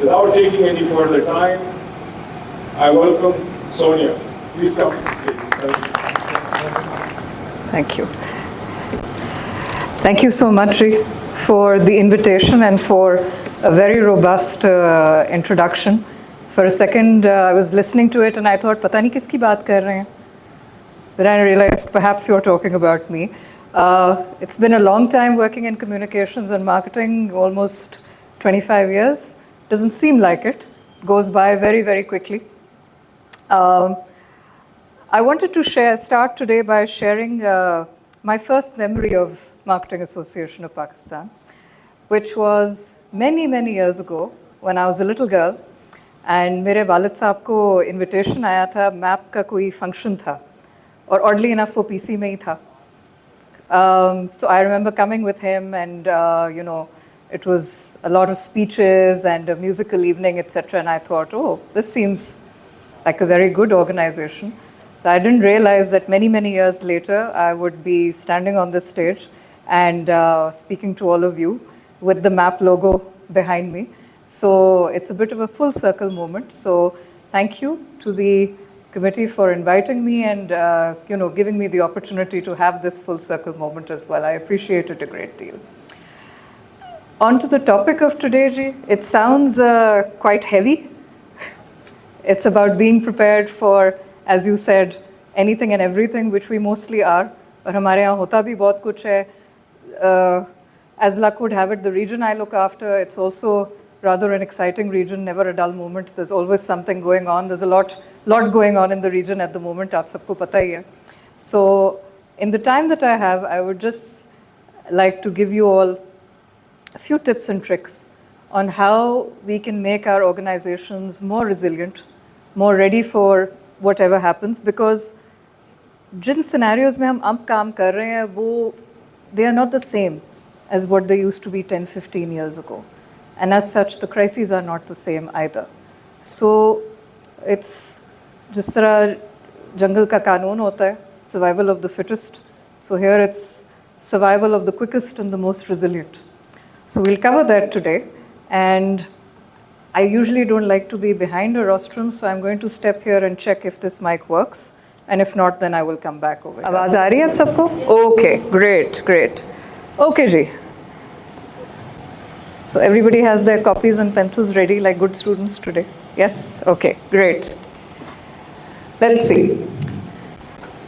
without taking any further time, I welcome Sonia. Please come to the stage. Thank you. Thank you so much, Ji, for the invitation and for a very robust introduction. For a second, I was listening to it and I thought, pata nahi kiski baat kar rahe hain? Then I realized perhaps you're talking about me. It's been a long time working in communications and marketing, almost 25 years. Doesn't seem like it. Goes by very, very quickly. I wanted to start today by sharing my first memory of Marketing Association of Pakistan, which was many, many years ago when I was a little girl. And मेरे वालिद साहब को invitation आया था, MAP का कोई function था, और oddly enough वो PC में ही था. So I remember coming with him, and it was a lot of speeches and a musical evening, etc. And I thought, oh, this seems like a very good organization. So I didn't realize that many, many years later, I would be standing on this stage and speaking to all of you with the MAP logo behind me. So it's a bit of a full circle moment. So thank you to the committee for inviting me and giving me the opportunity to have this full circle moment as well. I appreciate it a great deal. On to the topic of today, Ji. It sounds quite heavy. It's about being prepared for, as you said, anything and everything, which we mostly are. But हमारे यहाँ होता भी बहुत कुछ है. As luck would have it, the region I look after, it's also rather an exciting region, never a dull moment. There's always something going on. There's a lot going on in the region at the moment. आप सबको पता ही है. So in the time that I have, I would just like to give you all a few tips and tricks on how we can make our organizations more resilient, more ready for whatever happens, because Jin scenarios में हम अब काम कर रहे हैं वो they are not the same as what they used to be 10-15 years ago. And as such, the crises are not the same either. So it's जिस तरह जंगल का कानून होता है, survival of the fittest. So here it's survival of the quickest and the most resilient. So we'll cover that today. And I usually don't like to be behind a rostrum, so I'm going to step here and check if this mic works. And if not, then I will come back over here. आवाज़ आ रही है आप सबको? Okay, great. Okay, Ji. So everybody has their copies and pencils ready like good students today? Yes? Okay, great. Let's see.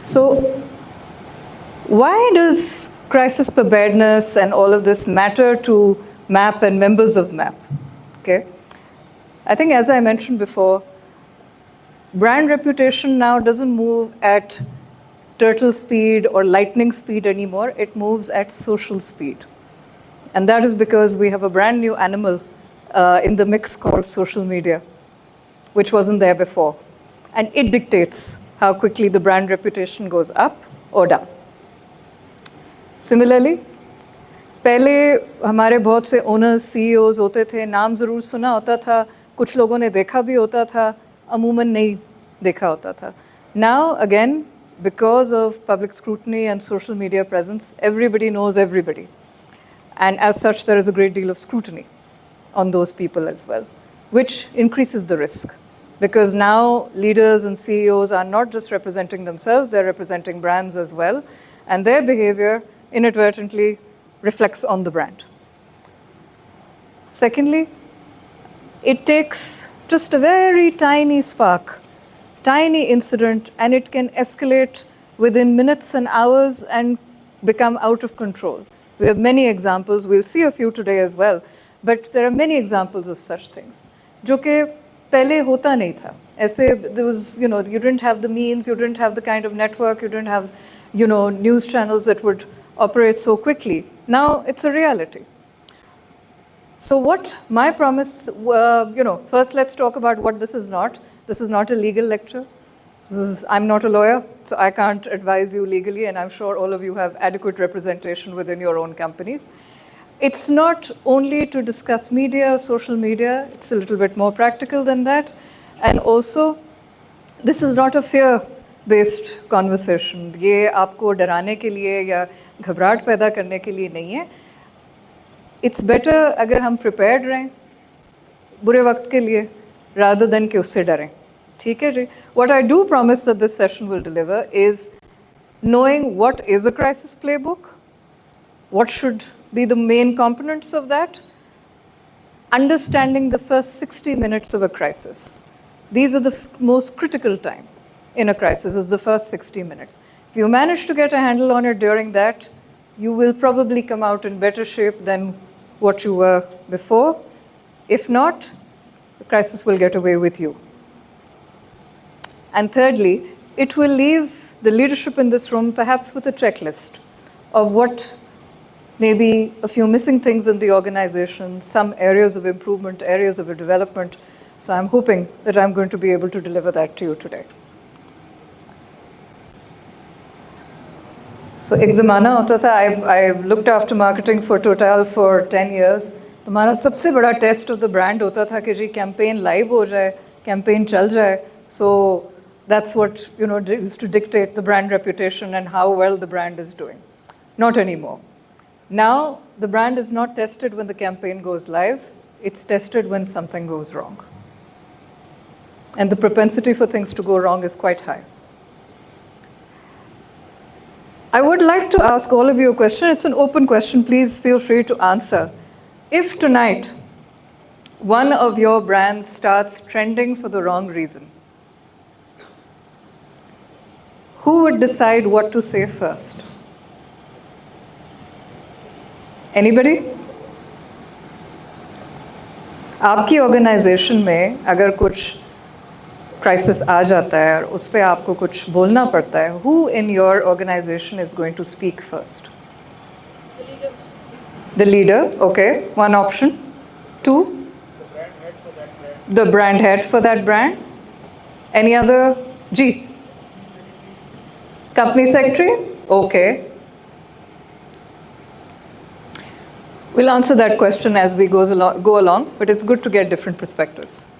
So why does crisis preparedness and all of this matter to MAP and members of MAP? Okay. I think as I mentioned before, brand reputation now doesn't move at turtle speed or lightning speed anymore. It moves at social speed. And that is because we have a brand new animal in the mix called social media, which wasn't there before. And it dictates how quickly the brand reputation goes up or down. Similarly, पहले हमारे बहुत से owners, CEOs होते थे, नाम ज़रूर सुना होता था, कुछ लोगों ने देखा भी होता था, अमूमन नहीं देखा होता था. Now again, because of public scrutiny and social media presence, everybody knows everybody. And as such, there is a great deal of scrutiny on those people as well, which increases the risk. Because now leaders and CEOs are not just representing themselves, they're representing brands as well. And their behavior inadvertently reflects on the brand. Secondly, it takes just a very tiny spark, tiny incident, and it can escalate within minutes and hours and become out of control. We have many examples. We'll see a few today as well. But there are many examples of such things. जो कि पहले होता नहीं था. ऐसे, there was, you didn't have the means, you didn't have the kind of network, you didn't have, news channels that would operate so quickly. Now it's a reality. So what my promise, first let's talk about what this is not. This is not a legal lecture. I'm not a lawyer, so I can't advise you legally, and I'm sure all of you have adequate representation within your own companies. It's not only to discuss media, social media, it's a little bit more practical than that. And also, this is not a fear-based conversation. ये आपको डराने के लिए या घबराहट पैदा करने के लिए नहीं है. It's better अगर हम prepared रहें, बुरे वक्त के लिए rather than कि उससे डरें. ठीक है जी. What I do promise that this session will deliver is knowing what is a crisis playbook, what should be the main components of that, understanding the first 60 minutes of a crisis. These are the most critical time in a crisis, is the first 60 minutes. If you manage to get a handle on it during that, you will probably come out in better shape than what you were before. If not, the crisis will get away with you. And thirdly, it will leave the leadership in this room perhaps with a checklist of what may be a few missing things in the organization, some areas of improvement, areas of development. So I'm hoping that I'm going to be able to deliver that to you today. So एक ज़माना होता था, I looked after marketing for Total for 10 years. तो हमारा सबसे बड़ा test of the brand होता था कि जी campaign live हो जाए, campaign चल जाए. So that's what used to dictate the brand reputation and how well the brand is doing. Not anymore. Now the brand is not tested when the campaign goes live. It's tested when something goes wrong. And the propensity for things to go wrong is quite high. I would like to ask all of you a question. It's an open question. Please feel free to answer. If tonight one of your brands starts trending for the wrong reason, who would decide what to say first? Anybody? आपकी organisation में अगर कुछ crisis आ जाता है और उस पर आपको कुछ बोलना पड़ता है, who in your organization is going to speak first? The leader, okay, one option. Two? The brand head for that brand. Any other? G? Company secretary? Okay. We'll answer that question as we go along, but it's good to get different perspectives.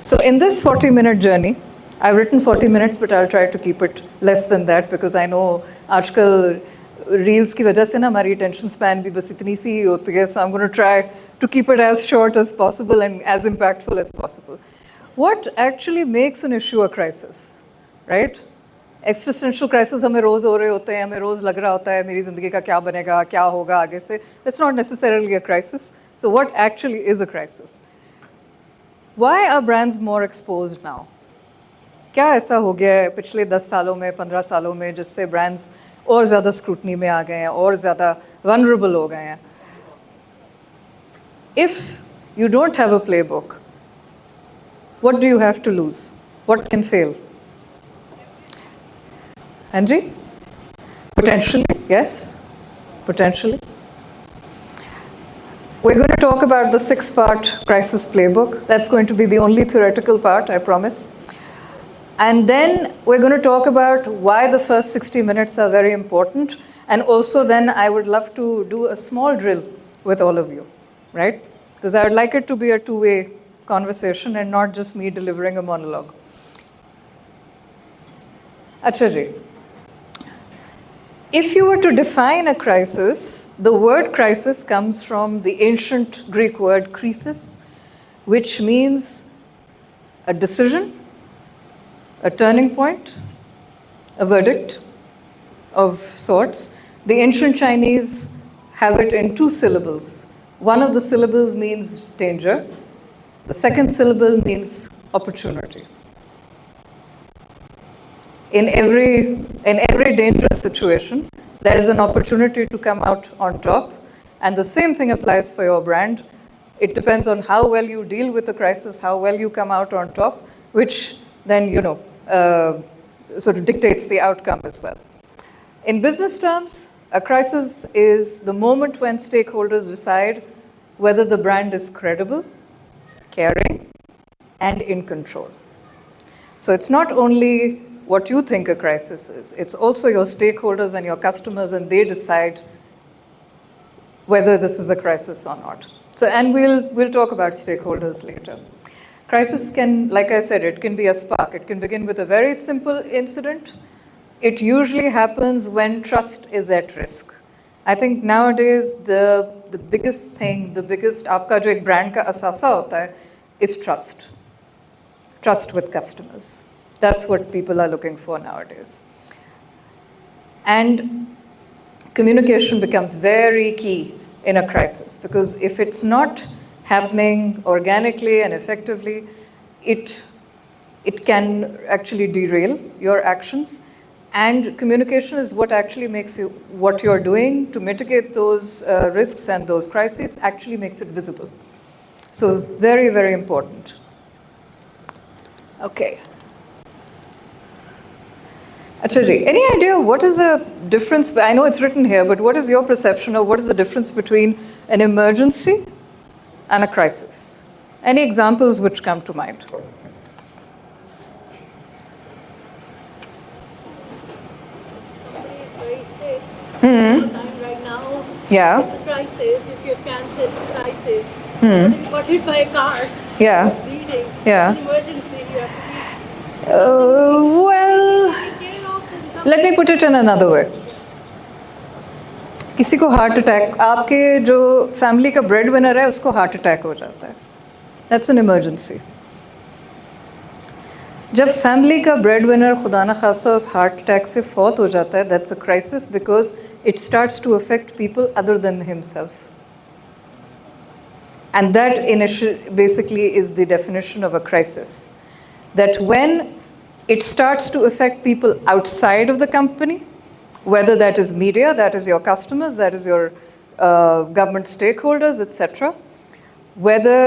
So in this 40-minute journey, I've written 40 minutes, but I'll try to keep it less than that because I know आजकल reels की वजह से ना हमारी attention span भी बस इतनी सी होती है, so I'm going to try to keep it as short as possible and as impactful as possible. What actually makes an issue a crisis, right? Existential crisis हमें रोज़ हो रहे होते हैं, हमें रोज़ लग रहा होता है मेरी ज़िंदगी का क्या बनेगा, क्या होगा आगे से. That's not necessarily a crisis. So what actually is a crisis? Why are brands more exposed now? क्या ऐसा हो गया है पिछले 10 सालों में, 15 सालों में जिससे brands और ज़्यादा scrutiny में आ गए हैं, और ज़्यादा vulnerable हो गए हैं? If you don't have a playbook, what do you have to lose? What can fail? Anji? Potentially, yes. Potentially. We're going to talk about the 6-part crisis playbook. That's going to be the only theoretical part, I promise. And then we're going to talk about why the first 60 minutes are very important. And also then I would love to do a small drill with all of you, right? Because I would like it to be a two-way conversation and not just me delivering a monologue. Acha ji. If you were to define a crisis, the word crisis comes from the ancient Greek word krisis, which means a decision, a turning point, a verdict of sorts. The ancient Chinese have it in 2 syllables. One of the syllables means danger. The second syllable means opportunity. In every dangerous situation, there is an opportunity to come out on top. And the same thing applies for your brand. It depends on how well you deal with the crisis, how well you come out on top, which then, sort of dictates the outcome as well. In business terms, a crisis is the moment when stakeholders decide whether the brand is credible, caring, and in control. So it's not only what you think a crisis is, it's also your stakeholders and your customers, and they decide whether this is a crisis or not. So, and we'll talk about stakeholders later. Crisis can, like I said, it can be a spark. It can begin with a very simple incident. It usually happens when trust is at risk. I think nowadays the biggest thing, the biggest आपका जो एक brand का असासा होता है is trust. Trust with customers. That's what people are looking for nowadays. And communication becomes very key in a crisis because if it's not happening organically and effectively, it can actually derail your actions. And communication is what actually makes you, what you're doing to mitigate those risks and those crises actually makes it visible. So very, very important. Okay. Acha ji, any idea what is the difference? I know it's written here, but what is your perception of what is the difference between an emergency and a crisis? Any examples which come to mind? Right now, Yeah. it's a crisis. If you cancel the crisis, you got hit by a car, Yeah. bleeding, Yeah. it's an emergency, you have to Well, be taken off in some let me put it in another way. किसी को heart attack, आपके जो family का bread winner है उसको heart attack हो जाता है, दैट्स एन इमरजेंसी. जब फैमिली का ब्रेड विनर खुदा न खास्ता उस हार्ट अटैक से फौत हो जाता है, that's a crisis because it starts to affect people other than himself. And that basically is the definition of a crisis. That when it starts to affect people outside of the company, whether that is media, that is your customers, that is your government stakeholders, etc. Whether,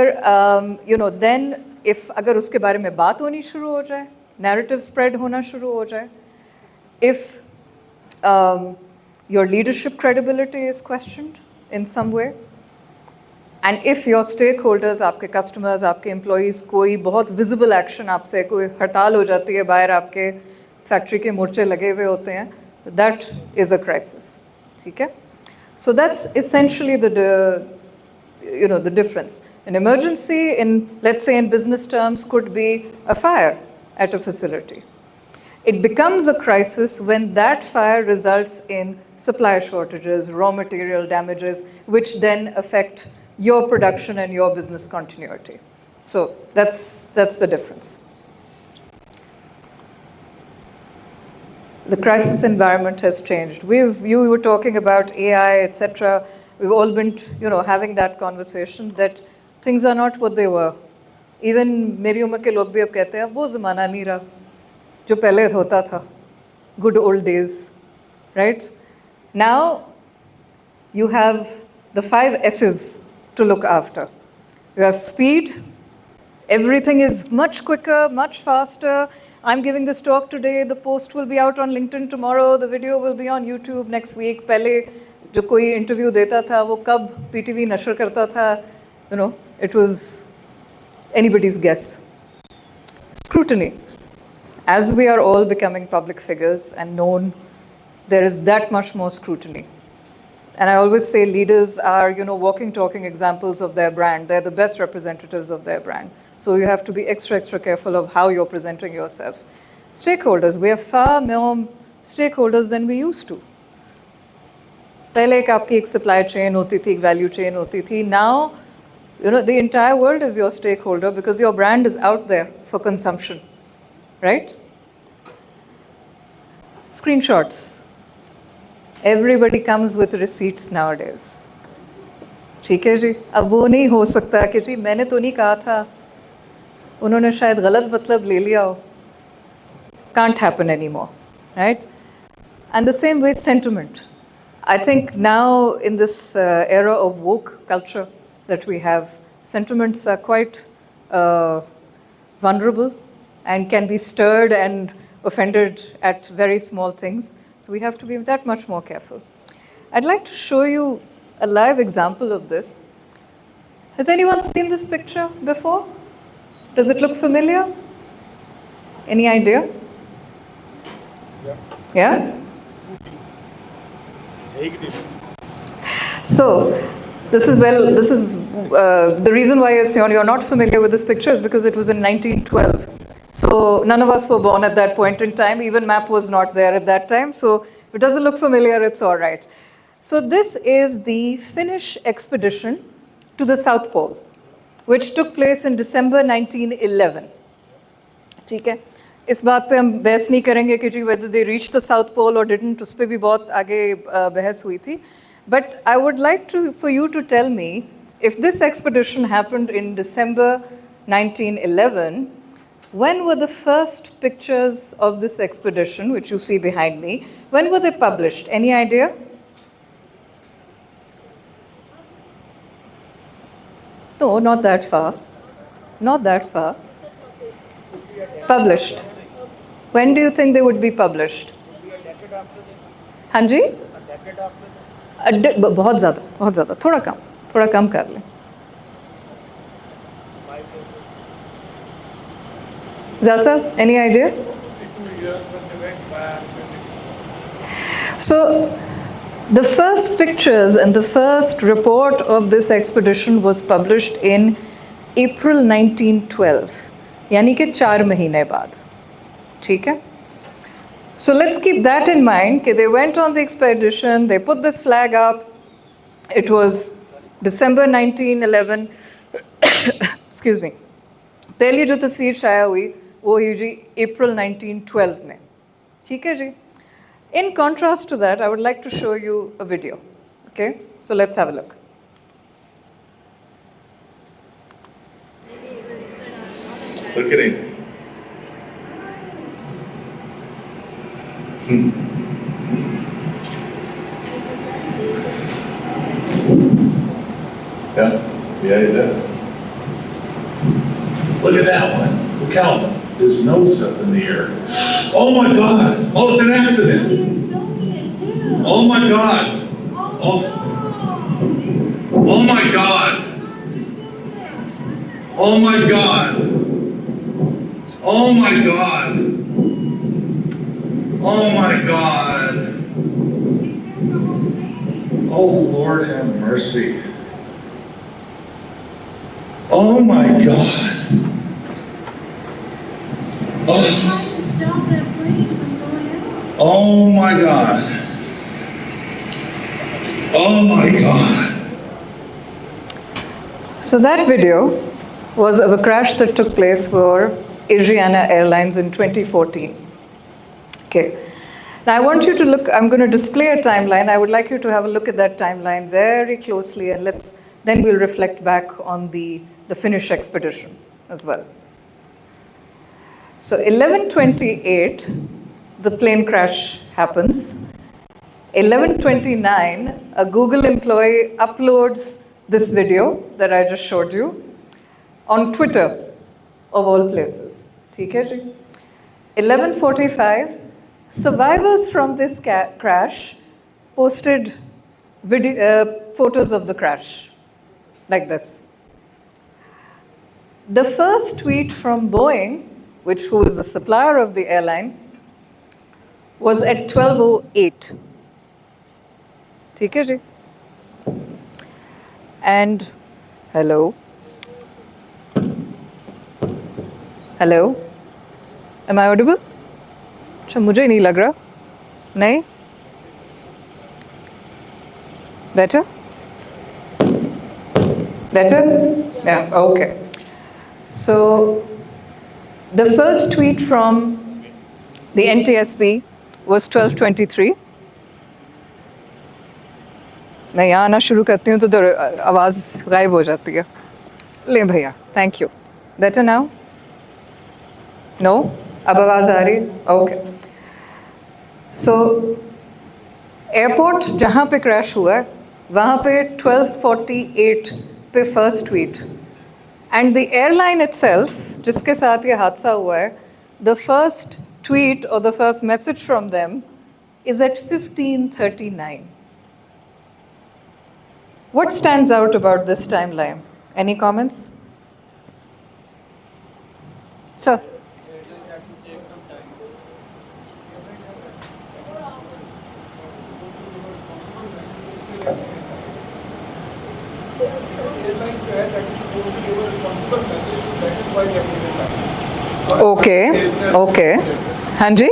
then if अगर उसके बारे में बात होनी शुरू हो जाए, narrative spread होना शुरू हो जाए, if your leadership credibility is questioned in some way, and if your stakeholders, आपके customers, आपके employees, कोई बहुत visible action आपसे, कोई हड़ताल हो जाती है, बाहर आपके फैक्ट्री के मोर्चे लगे हुए होते हैं, that is a crisis. ठीक है? So that's essentially the difference. An emergency in, let's say in business terms, could be a fire at a facility. It becomes a crisis when that fire results in supply shortages, raw material damages, which then affect your production and your business continuity. So that's the difference. The crisis environment has changed. You were talking about AI, etc. We've all been, having that conversation that things are not what they were. Even मेरी उम्र के लोग भी अब कहते हैं वो ज़माना नहीं रहा जो पहले होता था. Good old days, right? Now you have the 5 S's to look after. You have speed. Everything is much quicker, much faster. I'm giving this talk today. The post will be out on LinkedIn tomorrow. The video will be on YouTube next week. पहले जो कोई interview देता था वो कब PTV नशर करता था, it was anybody's guess. Scrutiny. As we are all becoming public figures and known, there is that much more scrutiny. And I always say leaders are, walking, talking examples of their brand. They're the best representatives of their brand. So you have to be extra, extra careful of how you're presenting yourself. Stakeholders, we have far more stakeholders than we used to. पहले एक आपकी एक supply chain होती थी, एक value chain होती थी. Now, the entire world is your stakeholder because your brand is out there for consumption, right? Screenshots. Everybody comes with receipts nowadays. ठीक है जी, अब वो नहीं हो सकता कि जी मैंने तो नहीं कहा था, उन्होंने शायद गलत मतलब ले लिया हो. Can't happen anymore, right? And the same way sentiment. I think now in this era of woke culture that we have, sentiments are quite vulnerable and can be stirred and offended at very small things. So we have to be that much more careful. I'd like to show you a live example of this. Has anyone seen this picture before? Does it look familiar? Any idea? Yeah? So, this is the reason why you're not familiar with this picture is because it was in 1912. So none of us were born at that point in time. Even MAP was not there at that time. So if it doesn't look familiar, it's all right. So this is the Finnish expedition to the South Pole, which took place in December 1911. ठीक है, इस बात पे हम बहस नहीं करेंगे कि जी whether they reached the South Pole or didn't, उस पर भी बहुत आगे बहस हुई थी. But I would like for you to tell me, if this expedition happened in December 1911, when were the first pictures of this expedition, which you see behind me, when were they published? Any idea? No, not that far. Not that far. Published. When do you think they would be published? हाँ जी? बहुत ज़्यादा, थोड़ा कम कर लें. Zasa, any idea? So, the first pictures and the first report of this expedition was published in April 1912, यानी कि 4 महीने बाद. ठीक है? So let's keep that in mind. They went on the expedition, they put this flag up. It was December 1911. Excuse me. पहली जो तस्वीर शाया हुई वो हुई जी April 1912 में. ठीक है जी? In contrast to that, I would like to show you a video. Okay? So let's have a look. Look at him. Yeah, he does. Look at that one. Look how his nose is up in the air. Oh my God! Oh, it's an accident. Oh my God! Oh, oh my God! Oh my God! Oh my God! Oh my God! Oh Lord, have mercy! Oh my God! Oh, oh my God! Oh my God! So that video was of a crash that took place for Asiana Airlines in 2014. Okay. Now I want you to look, I'm going to display a timeline. I would like you to have a look at that timeline very closely, and then we'll reflect back on the Finnish expedition as well. So 11:28, the plane crash happens. 11:29, a Google employee uploads this video that I just showed you on Twitter, of all places. ठीक है जी? 11:45, survivors from this crash posted photos of the crash, like this. The first tweet from Boeing, who is the supplier of the airline, was at 12:08. ठीक है जी? And hello? Hello? Am I audible? अच्छा मुझे नहीं लग रहा. नहीं? Better? Better? Yeah, okay. So, the first tweet from the NTSB was 12:23. मैं यहाँ आना शुरू करती हूँ तो आवाज़ गायब हो जाती है. ले भैया, thank you. Better now? No? अब आवाज़ आ रही? Okay. So, एयरपोर्ट जहाँ पे क्रैश हुआ है वहाँ पे 12:48 पे first tweet, and the airline itself जिसके साथ ये हादसा हुआ है, the first tweet or the first message from them is at 15:39. What stands out about this timeline? Any comments? Sir? Okay, okay. हाँ जी?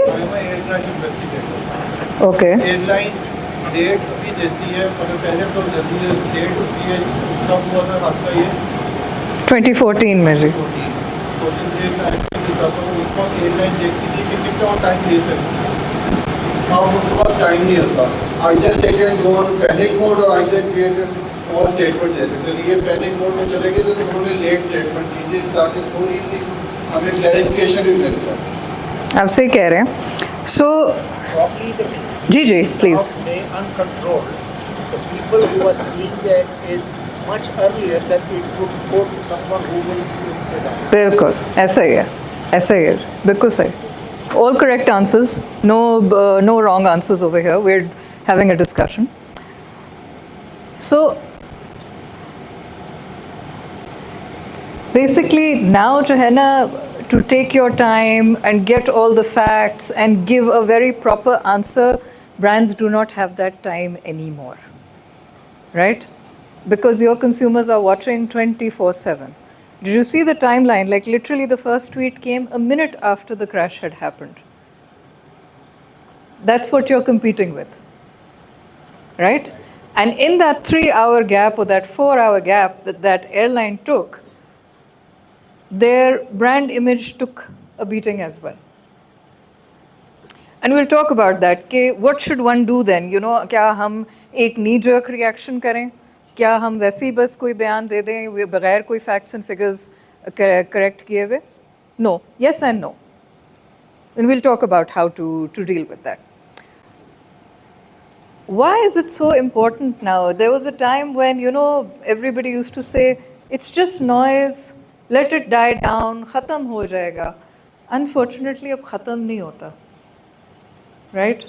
Okay. Airline date भी देती है, मगर पहले तो जल्दी डेट होती है, कब हुआ था हादसा ये 2014 में जी। 14 सोशल डेट एक्चुअली था, तो उस वक्त एयरलाइन देखती थी कि कितना टाइम दे सकती है। अब उनके पास टाइम नहीं होता, either they can go on panic mode और either they can small statement दे सकते हैं। ये पैनिक मोड में चलेगी तो उन्होंने लेट स्टेटमेंट दीजिए ताकि थोड़ी सी हमें क्लैरिफिकेशन भी मिल जाए। आप सही कह रहे हैं। सो Probably the जी जी please. of may uncontrolled, the people who are seeing that is much earlier that it would go to someone who will say that. बिल्कुल ऐसा ही है, ऐसा ही है, बिल्कुल सही। All correct answers, no wrong answers over here. We're having a discussion. So basically now जो है ना, to take your time and get all the facts and give a very proper answer, brands do not have that time anymore, right? Because your consumers are watching 24/7. Did you see the timeline? Like literally the first tweet came a minute after the crash had happened. That's what you're competing with, right? And in that 3-hour gap or that 4-hour gap that airline took, their brand image took a beating as well. And we'll talk about that. कि what should one do then? You know, क्या हम एक knee-jerk reaction करें? क्या हम वैसे ही बस कोई बयान दे दें बगैर कोई facts and figures correct किए हुए? No. Yes and no. And we'll talk about how to deal with that. Why is it so important now? There was a time when, you know, everybody used to say, it's just noise, let it die down, khatam ho jayega. Unfortunately, ab khatam nahi hota. Right?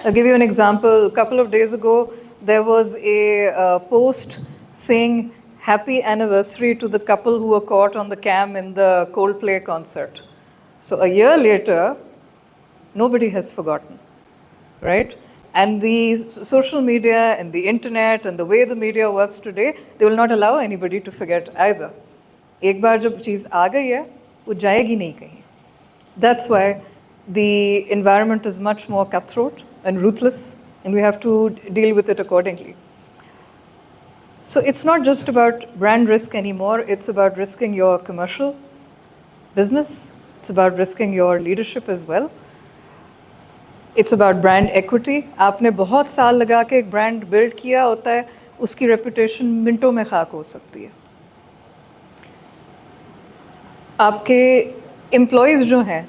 I'll give you an example. A couple of days ago, there was a post saying happy anniversary to the couple who were caught on the cam in the Coldplay concert. So a year later, nobody has forgotten, right? And the social media and the internet and the way the media works today, they will not allow anybody to forget either. एक बार जब चीज़ आ गई है, वो जाएगी नहीं कहीं. That's why the environment is much more cutthroat and ruthless, and we have to deal with it accordingly. So it's not just about brand risk anymore, it's about risking your commercial business, it's about risking your leadership as well. It's about brand equity. आपने बहुत साल लगा के एक brand build किया होता है, उसकी reputation मिनटों में खाक हो सकती है. आपके employees जो हैं,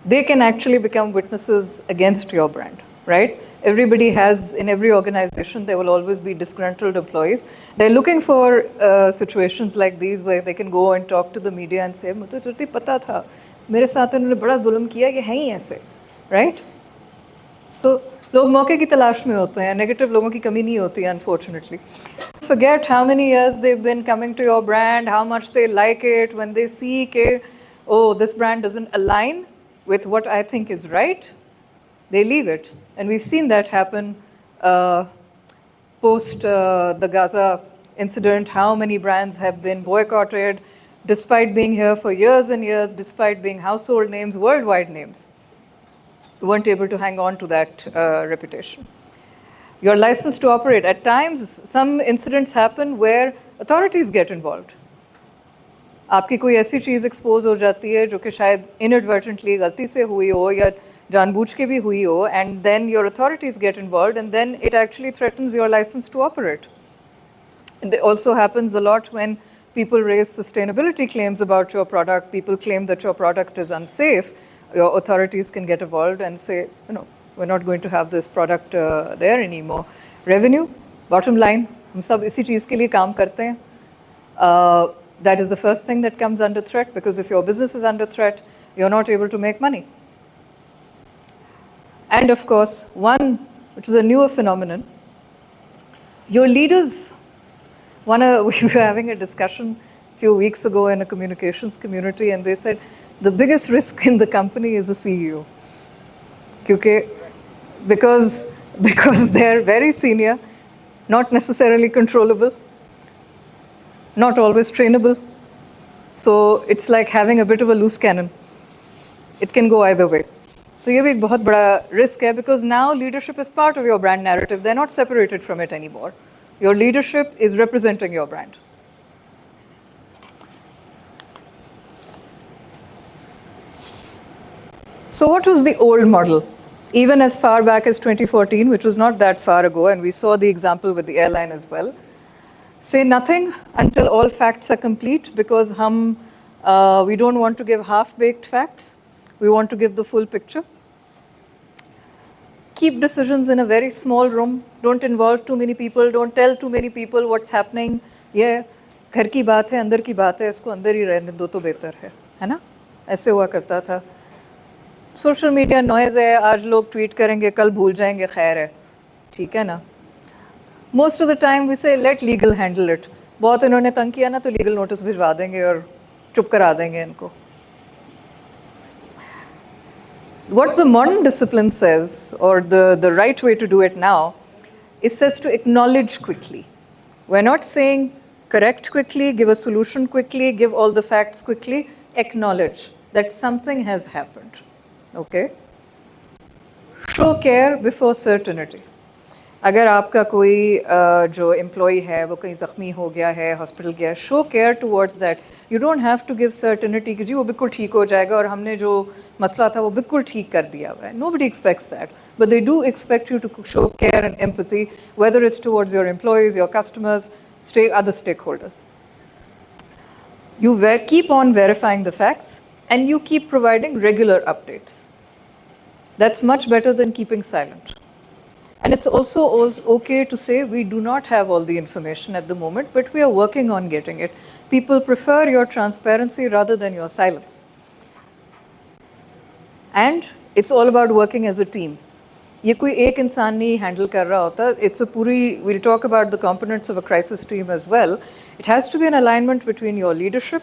they can actually become witnesses against your brand, right? Everybody has, in every organization, there will always be disgruntled employees. They're looking for situations like these where they can go and talk to the media and say, मुझे तो पता था, मेरे साथ उन्होंने बड़ा जुल्म किया, ये हैं ही ऐसे, right? So लोग मौके की तलाश में होते हैं, negative लोगों की कमी नहीं होती है, unfortunately. Forget how many years they've been coming to your brand, how much they like it, when they see that, oh, this brand doesn't align with what I think is right, they leave it. And we've seen that happen post the Gaza incident, how many brands have been boycotted despite being here for years and years, despite being household names, worldwide names. Weren't able to hang on to that reputation. Your license to operate. At times, some incidents happen where authorities get involved. आपकी कोई ऐसी चीज़ expose हो जाती है जो कि शायद inadvertently गलती से हुई हो या जानबूझ के भी हुई हो, and then your authorities get involved, and then it actually threatens your license to operate. And it also happens a lot when people raise sustainability claims about your product, people claim that your product is unsafe, your authorities can get involved and say, you know, we're not going to have this product there anymore. Revenue, bottom line, हम सब इसी चीज़ के लिए काम करते हैं. That is the first thing that comes under threat, because if your business is under threat, you're not able to make money. And of course, one, which is a newer phenomenon, your leaders, we were having a discussion a few weeks ago in a communications community, and they said the biggest risk in the company is the CEO. Because they're very senior, not necessarily controllable, not always trainable. So it's like having a bit of a loose cannon. It can go either way. तो ये भी एक बहुत बड़ा risk है, because now leadership is part of your brand narrative. They're not separated from it anymore. Your leadership is representing your brand. So what was the old model? Even as far back as 2014, which was not that far ago, and we saw the example with the airline as well. Say nothing until all facts are complete, because we don't want to give half-baked facts. We want to give the full picture. Keep decisions in a very small room. Don't involve too many people. Don't tell too many people what's happening. ये घर की बात है, अंदर की बात है, इसको अंदर ही रहने दो तो बेहतर है ना? ऐसे हुआ करता था. सोशल मीडिया नॉइज़ है, आज लोग ट्वीट करेंगे, कल भूल जाएंगे, खैर है, ठीक है ना? Most of the time we say let legal handle it. बहुत इन्होंने तंग किया ना तो लीगल नोटिस भिजवा देंगे और चुप करा देंगे इनको. What the modern discipline says, or the right way to do it now, it says to acknowledge quickly. We're not saying correct quickly, give a solution quickly, give all the facts quickly. Acknowledge that something has happened. Okay? Show care before certainty. अगर आपका कोई जो employee है वो कहीं ज़ख्मी हो गया है, हॉस्पिटल गया है, show care towards that. You don't have to give certainty कि जी वो बिल्कुल ठीक हो जाएगा और हमने जो मसला था वो बिल्कुल ठीक कर दिया हुआ है. Nobody expects that, but they do expect you to show care and empathy, whether it's towards your employees, your customers, other stakeholders. You keep on verifying the facts and you keep providing regular updates. That's much better than keeping silent. And it's also okay to say we do not have all the information at the moment, but we are working on getting it. People prefer your transparency rather than your silence. And it's all about working as a team. ये कोई एक इंसान नहीं handle कर रहा होता. It's a पूरी, we'll talk about the components of a crisis team as well. It has to be an alignment between your leadership,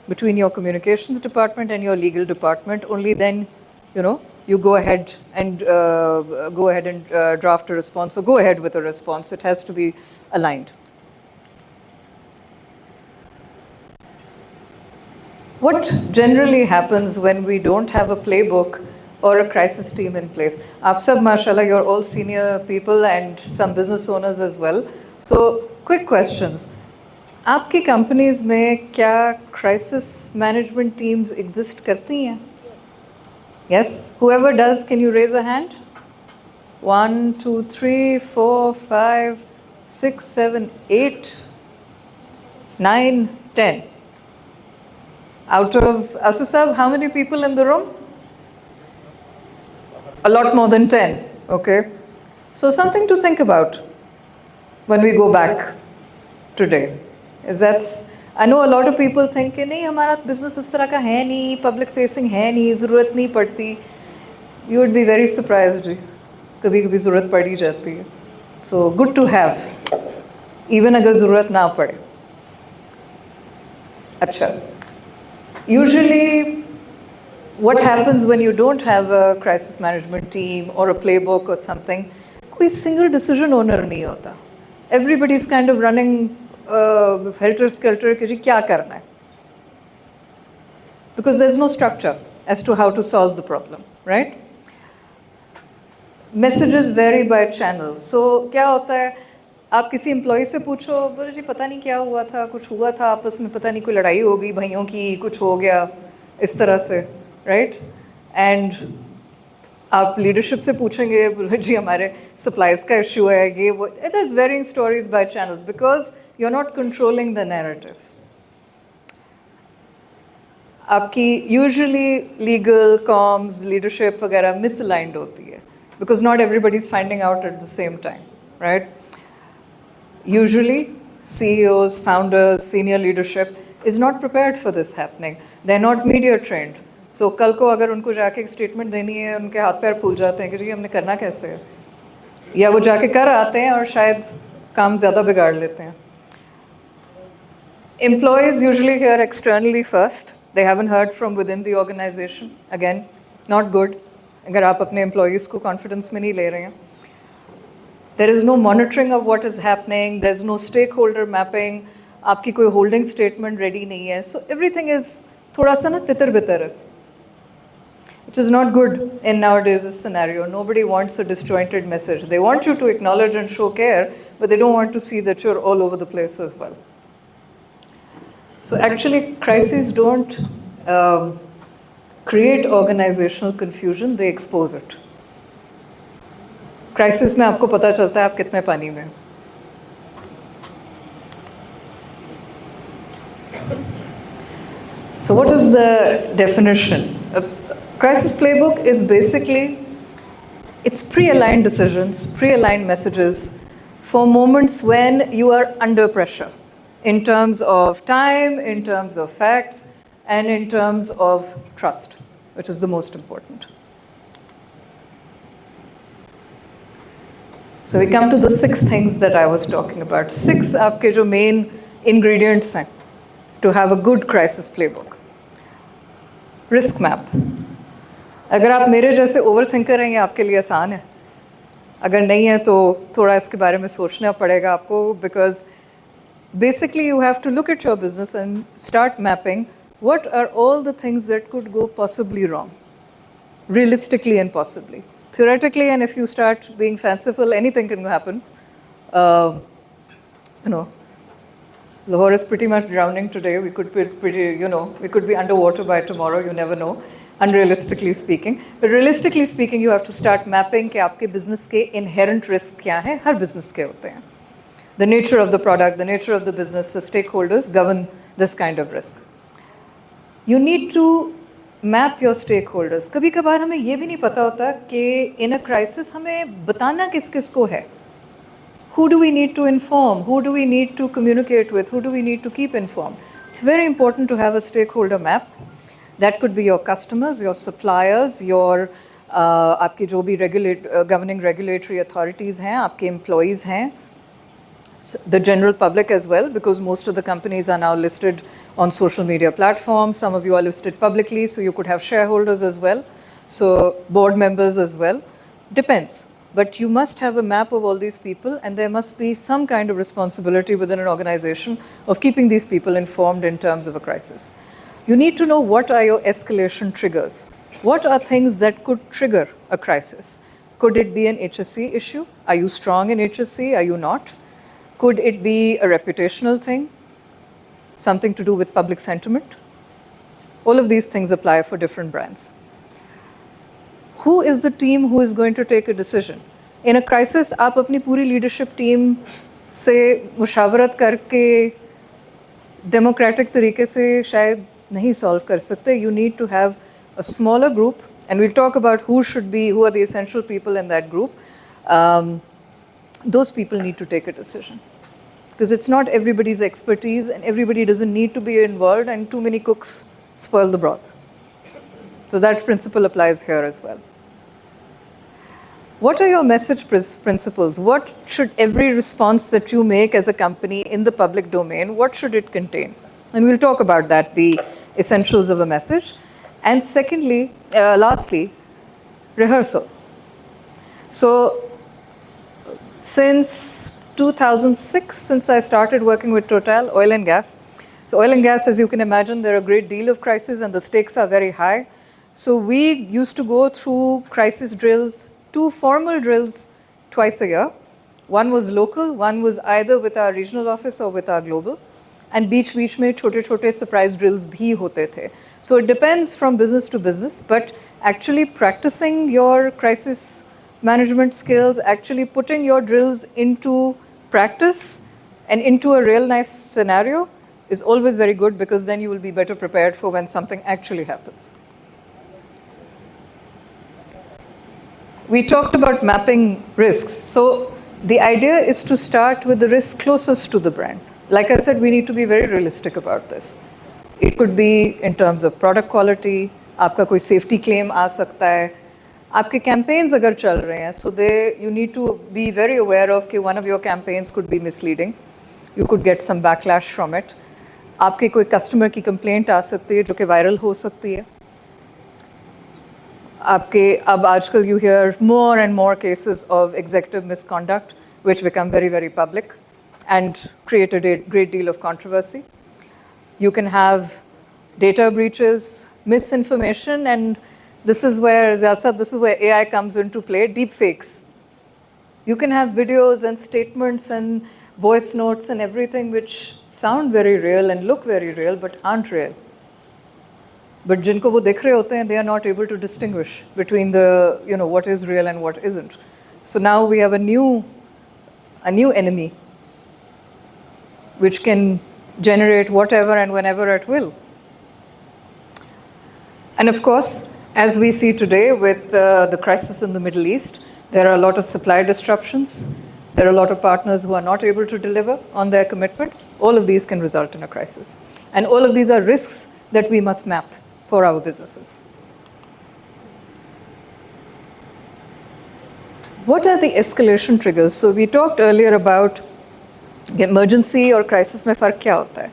between your communications department and your legal department. Only then, you go ahead and draft a response or go ahead with a response. It has to be aligned. What generally happens when we don't have a playbook or a crisis team in place? Aap sab, mashallah, you're all senior people and some business owners as well. So, quick questions. आपकी companies में क्या crisis management teams exist करती हैं? Yes? Whoever does, can you raise a hand? 1, 2, 3, 4, 5, 6, 7, 8, 9, 10. Out of Asasab, how many people in the room? A lot more than 10, okay? So something to think about when we go back today. I know a lot of people think कि नहीं हमारा business इस तरह का है नहीं, public facing है नहीं, ज़रूरत नहीं पड़ती. You would be very surprised. कभी कभी ज़रूरत पड़ ही जाती है. So good to have, even अगर ज़रूरत ना पड़े. अच्छा. Usually, what happens when you don't have a crisis management team or a playbook or something? कोई single decision owner नहीं होता. Everybody is kind of running helter-skelter कि जी क्या करना है? Because there's no structure as to how to solve the problem, right? Messages vary by channels. So क्या होता है? आप किसी एम्प्लॉय से पूछो, बोले जी पता नहीं क्या हुआ था, कुछ हुआ था आपस में, पता नहीं कोई लड़ाई हो गई भाइयों की, कुछ हो गया इस तरह से, राइट? एंड आप लीडरशिप से पूछेंगे, बोले जी हमारे सप्लाईज का इशू है, ये वो. It is varying stories by channels because you are not controlling the narrative. आपकी यूजुअली लीगल कॉम्स लीडरशिप वगैरह मिसअलाइंड होती है because not everybody is finding out at the same time, right? Usually, CEOs, founders, senior leadership is not prepared for this happening. They're not media trained. So कल को अगर उनको जाके एक स्टेटमेंट देनी है, उनके हाथ पैर फूल जाते हैं कि जी हमने करना कैसे है, या वो जाके कर आते हैं और शायद काम ज़्यादा बिगाड़ लेते हैं. Employees usually hear externally first. They haven't heard from within the organization. Again, not good. अगर आप अपने employees को confidence में नहीं ले रहे हैं. There is no monitoring of what is happening. There's no stakeholder mapping. आपकी कोई holding statement ready नहीं है. So everything is थोड़ा सा ना तितर बितर है. which is not good in nowadays scenario. Nobody wants a disjointed message. They want you to acknowledge and show care, but they don't want to see that you're all over the place as well. So actually, crises don't create organizational confusion, they expose it. Crisis में आपको पता चलता है आप कितने पानी में हो. So what is the definition? A crisis playbook is basically, it's pre-aligned decisions, pre-aligned messages for moments when you are under pressure in terms of time, in terms of facts, and in terms of trust, which is the most important. So we come to the 6 things that I was talking about. 6 आपके जो main ingredients हैं to have a good crisis playbook. Risk map. अगर आप मेरे जैसे overthinker हैं ये आपके लिए आसान है. अगर नहीं है तो थोड़ा इसके बारे में सोचना पड़ेगा आपको, because basically you have to look at your business and start mapping what are all the things that could go possibly wrong, realistically and possibly. Theoretically, and if you start being fanciful, anything can happen. You know, Lahore is pretty much drowning today. We could be we could be underwater by tomorrow. You never know, unrealistically speaking. But realistically speaking, you have to start mapping कि आपके business के inherent risk क्या हैं. हर business के होते हैं. The nature of the product, the nature of the business, the stakeholders govern this kind of risk. You need to map your stakeholders. कभी कभार हमें ये भी नहीं पता होता कि in a crisis हमें बताना किस किस को है. Who do we need to inform? Who do we need to communicate with? Who do we need to keep informed? It's very important to have a stakeholder map. That could be your customers, your suppliers, your आपके जो भी governing regulatory authorities हैं, आपके employees हैं, the general public as well, because most of the companies are now listed on social media platforms. Some of you are listed publicly, so you could have shareholders as well, so board members as well. Depends. But you must have a map of all these people, and there must be some kind of responsibility within an organization of keeping these people informed in terms of a crisis. You need to know what are your escalation triggers. What are things that could trigger a crisis? Could it be an HSE issue? Are you strong in HSE? Are you not? Could it be a reputational thing? Something to do with public sentiment? All of these things apply for different brands. Who is the team who is going to take a decision? In a crisis, आप अपनी पूरी leadership team से मुशावरत करके democratic तरीके से शायद नहीं solve कर सकते. You need to have a smaller group, and we'll talk about who are the essential people in that group. Those people need to take a decision, because it's not everybody's expertise, and everybody doesn't need to be involved, and too many cooks spoil the broth. So that principle applies here as well. What are your message principles? What should every response that you make as a company in the public domain, what should it contain? And we'll talk about that, the essentials of a message. And secondly, lastly, rehearsal. So since 2006, since I started working with Total, oil and gas. So oil and gas, as you can imagine, there are a great deal of crises and the stakes are very high. So we used to go through crisis drills, 2 formal drills twice a year. One was local, one was either with our regional office or with our global. And beach में छोटे-छोटे surprise drills भी होते थे. So it depends from business to business, but actually practicing your crisis management skills, actually putting your drills into practice and into a real life scenario is always very good, because then you will be better prepared for when something actually happens. We talked about mapping risks. So the idea is to start with the risk closest to the brand. Like I said, we need to be very realistic about this. It could be in terms of product quality, आपका कोई safety claim आ सकता है, आपके campaigns अगर चल रहे हैं, so you need to be very aware of कि one of your campaigns could be misleading. You could get some backlash from it. आपके कोई customer की complaint आ सकती है जो कि viral हो सकती है. आपके अब आजकल you hear more and more cases of executive misconduct which become very, very public and create a great deal of controversy. You can have data breaches, misinformation, and This is where, Zasab, this is where AI comes into play, deep fakes. You can have videos and statements and voice notes and everything which sound very real and look very real but aren't real. But जिनको वो देख रहे होते हैं, they are not able to distinguish between the, what is real and what isn't. So now we have a new enemy which can generate whatever and whenever at will. And of course, as we see today with the crisis in the Middle East, there are a lot of supply disruptions. There are a lot of partners who are not able to deliver on their commitments. All of these can result in a crisis. And all of these are risks that we must map for our businesses. What are the escalation triggers? So we talked earlier about emergency or crisis में फ़र्क क्या होता है?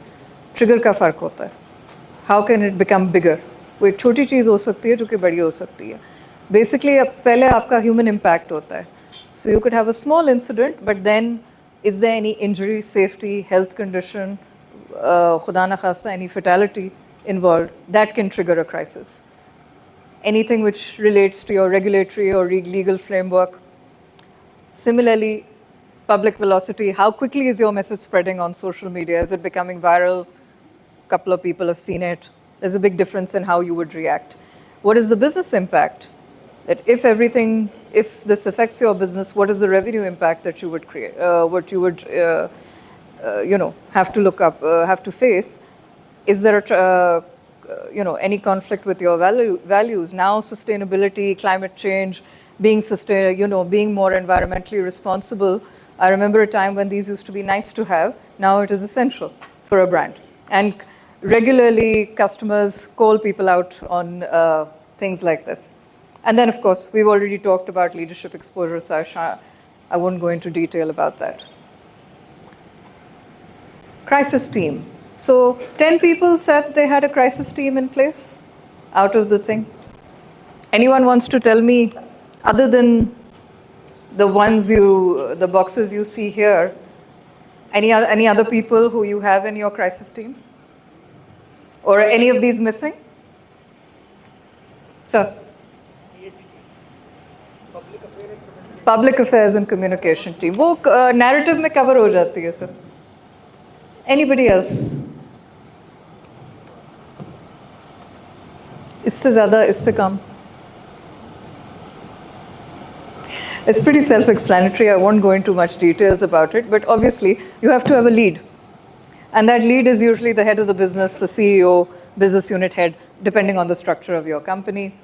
Trigger का फ़र्क होता है. How can it become bigger? वो एक छोटी चीज़ हो सकती है जो कि बड़ी हो सकती है. Basically, पहले आपका human impact होता है. So you could have a small incident, but then is there any injury, safety, health condition, खुदा न खास्ता any fatality involved? That can trigger a crisis. Anything which relates to your regulatory or legal framework. Similarly, public velocity, how quickly is your message spreading on social media? Is it becoming viral? A couple of people have seen it. There's a big difference in how you would react. What is the business impact? That if this affects your business, what is the revenue impact that you would create, what you would, have to look up, have to face? Is there any conflict with your values? Now, sustainability, climate change, being more environmentally responsible. I remember a time when these used to be nice to have. Now it is essential for a brand. And regularly, customers call people out on things like this. And then, of course, we've already talked about leadership exposure, so I won't go into detail about that. Crisis team. So 10 people said they had a crisis team in place out of the thing. Anyone wants to tell me, other than the boxes you see here, any other people who you have in your crisis team? Or any of these missing? Sir? Public affairs and communication team. वो narrative में cover हो जाती है sir. Anybody else? इससे ज़्यादा, इससे कम? It's pretty self-explanatory. I won't go into much details about it, but obviously you have to have a lead. And that lead is usually the head of the business, the CEO, business unit head, depending on the structure of your company.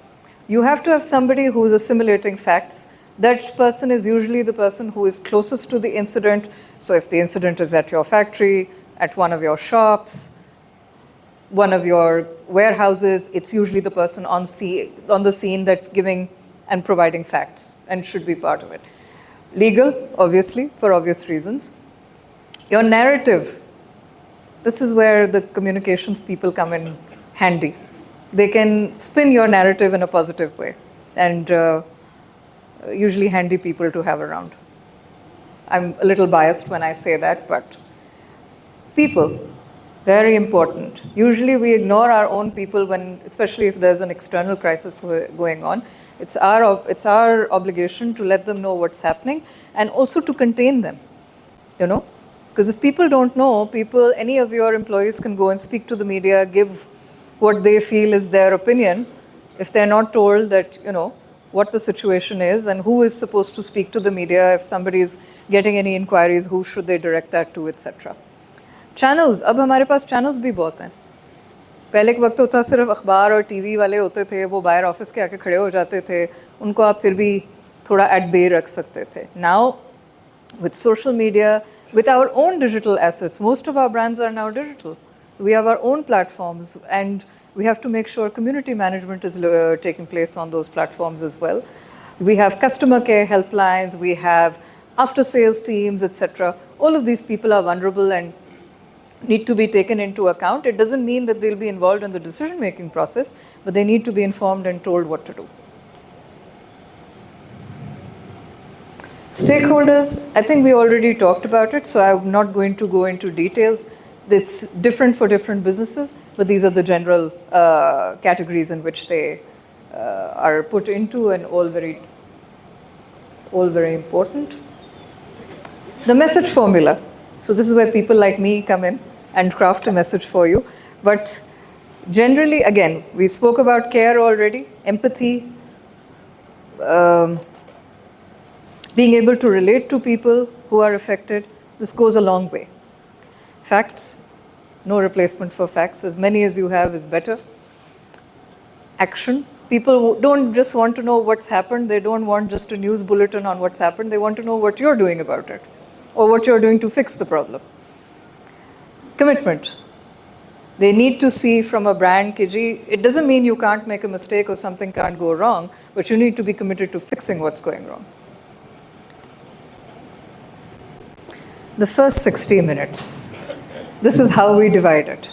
You have to have somebody who is assimilating facts. That person is usually the person who is closest to the incident. So if the incident is at your factory, at one of your shops, one of your warehouses, it's usually the person on the scene that's giving and providing facts and should be part of it. Legal, obviously, for obvious reasons. Your narrative, this is where the communications people come in handy. They can spin your narrative in a positive way, and usually handy people to have around. I'm a little biased when I say that, but people, very important. Usually we ignore our own people especially if there's an external crisis going on. It's our obligation to let them know what's happening and also to contain them, Because if people don't know, any of your employees can go and speak to the media, give what they feel is their opinion. If they're not told that, what the situation is and who is supposed to speak to the media, if somebody is getting any inquiries, who should they direct that to, etc. Channels, अब हमारे पास channels भी बहुत हैं. पहले एक वक्त होता सिर्फ अखबार और टीवी वाले होते थे, वो बाहर ऑफिस के आके खड़े हो जाते थे, उनको आप फिर भी थोड़ा at bay रख सकते थे. Now, with social media, with our own digital assets, most of our brands are now digital. We have our own platforms, and we have to make sure community management is taking place on those platforms as well. We have customer care helplines, we have after-sales teams, etc. All of these people are vulnerable and need to be taken into account. It doesn't mean that they'll be involved in the decision-making process, but they need to be informed and told what to do. Stakeholders, I think we already talked about it, so I'm not going to go into details. It's different for different businesses, but these are the general categories in which they are put into, and all very important. The message formula. So this is where people like me come in and craft a message for you. But generally, again, we spoke about care already, empathy, being able to relate to people who are affected. This goes a long way. Facts, no replacement for facts. As many as you have is better. Action. People don't just want to know what's happened. They don't want just a news bulletin on what's happened. They want to know what you're doing about it, or what you're doing to fix the problem. Commitment. They need to see from a brand, it doesn't mean you can't make a mistake or something can't go wrong, but you need to be committed to fixing what's going wrong. The first 60 minutes. This is how we divide it.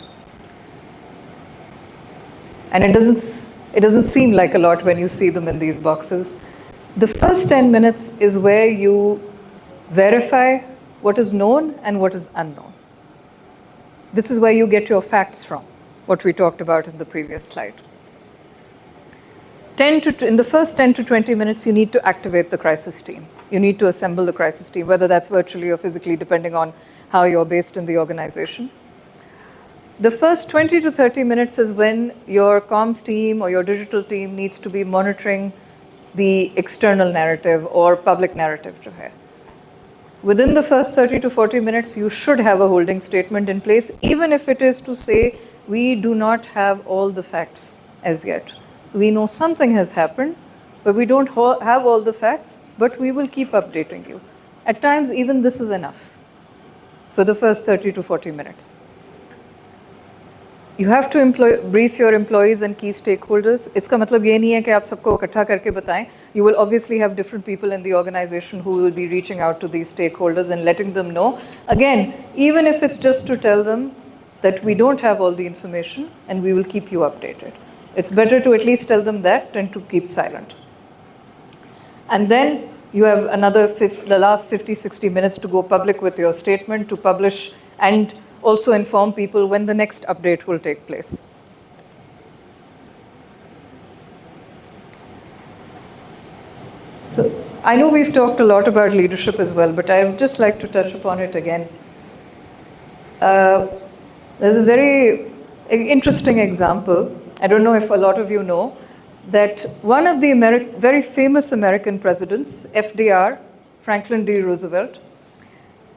And it doesn't seem like a lot when you see them in these boxes. The first 10 minutes is where you verify what is known and what is unknown. This is where you get your facts from, what we talked about in the previous slide. In the first 10 to 20 minutes, you need to activate the crisis team. You need to assemble the crisis team, whether that's virtually or physically, depending on how you're based in the organization. The first 20 to 30 minutes is when your comms team or your digital team needs to be monitoring the external narrative or public narrative. Within the first 30 to 40 minutes, you should have a holding statement in place, even if it is to say, we do not have all the facts as yet. We know something has happened, but we don't have all the facts, but we will keep updating you. At times, even this is enough for the first 30 to 40 minutes. You have to brief your employees and key stakeholders. इसका मतलब ये नहीं है कि आप सबको इकट्ठा करके बताएं. You will obviously have different people in the organization who will be reaching out to these stakeholders and letting them know. Again, even if it's just to tell them that we don't have all the information and we will keep you updated. It's better to at least tell them that than to keep silent. And then you have the last 50, 60 minutes to go public with your statement, to publish and also inform people when the next update will take place. So I know we've talked a lot about leadership as well, but I would just like to touch upon it again. There's a very interesting example. I don't know if a lot of you know that one of the very famous American presidents, FDR, Franklin D. Roosevelt,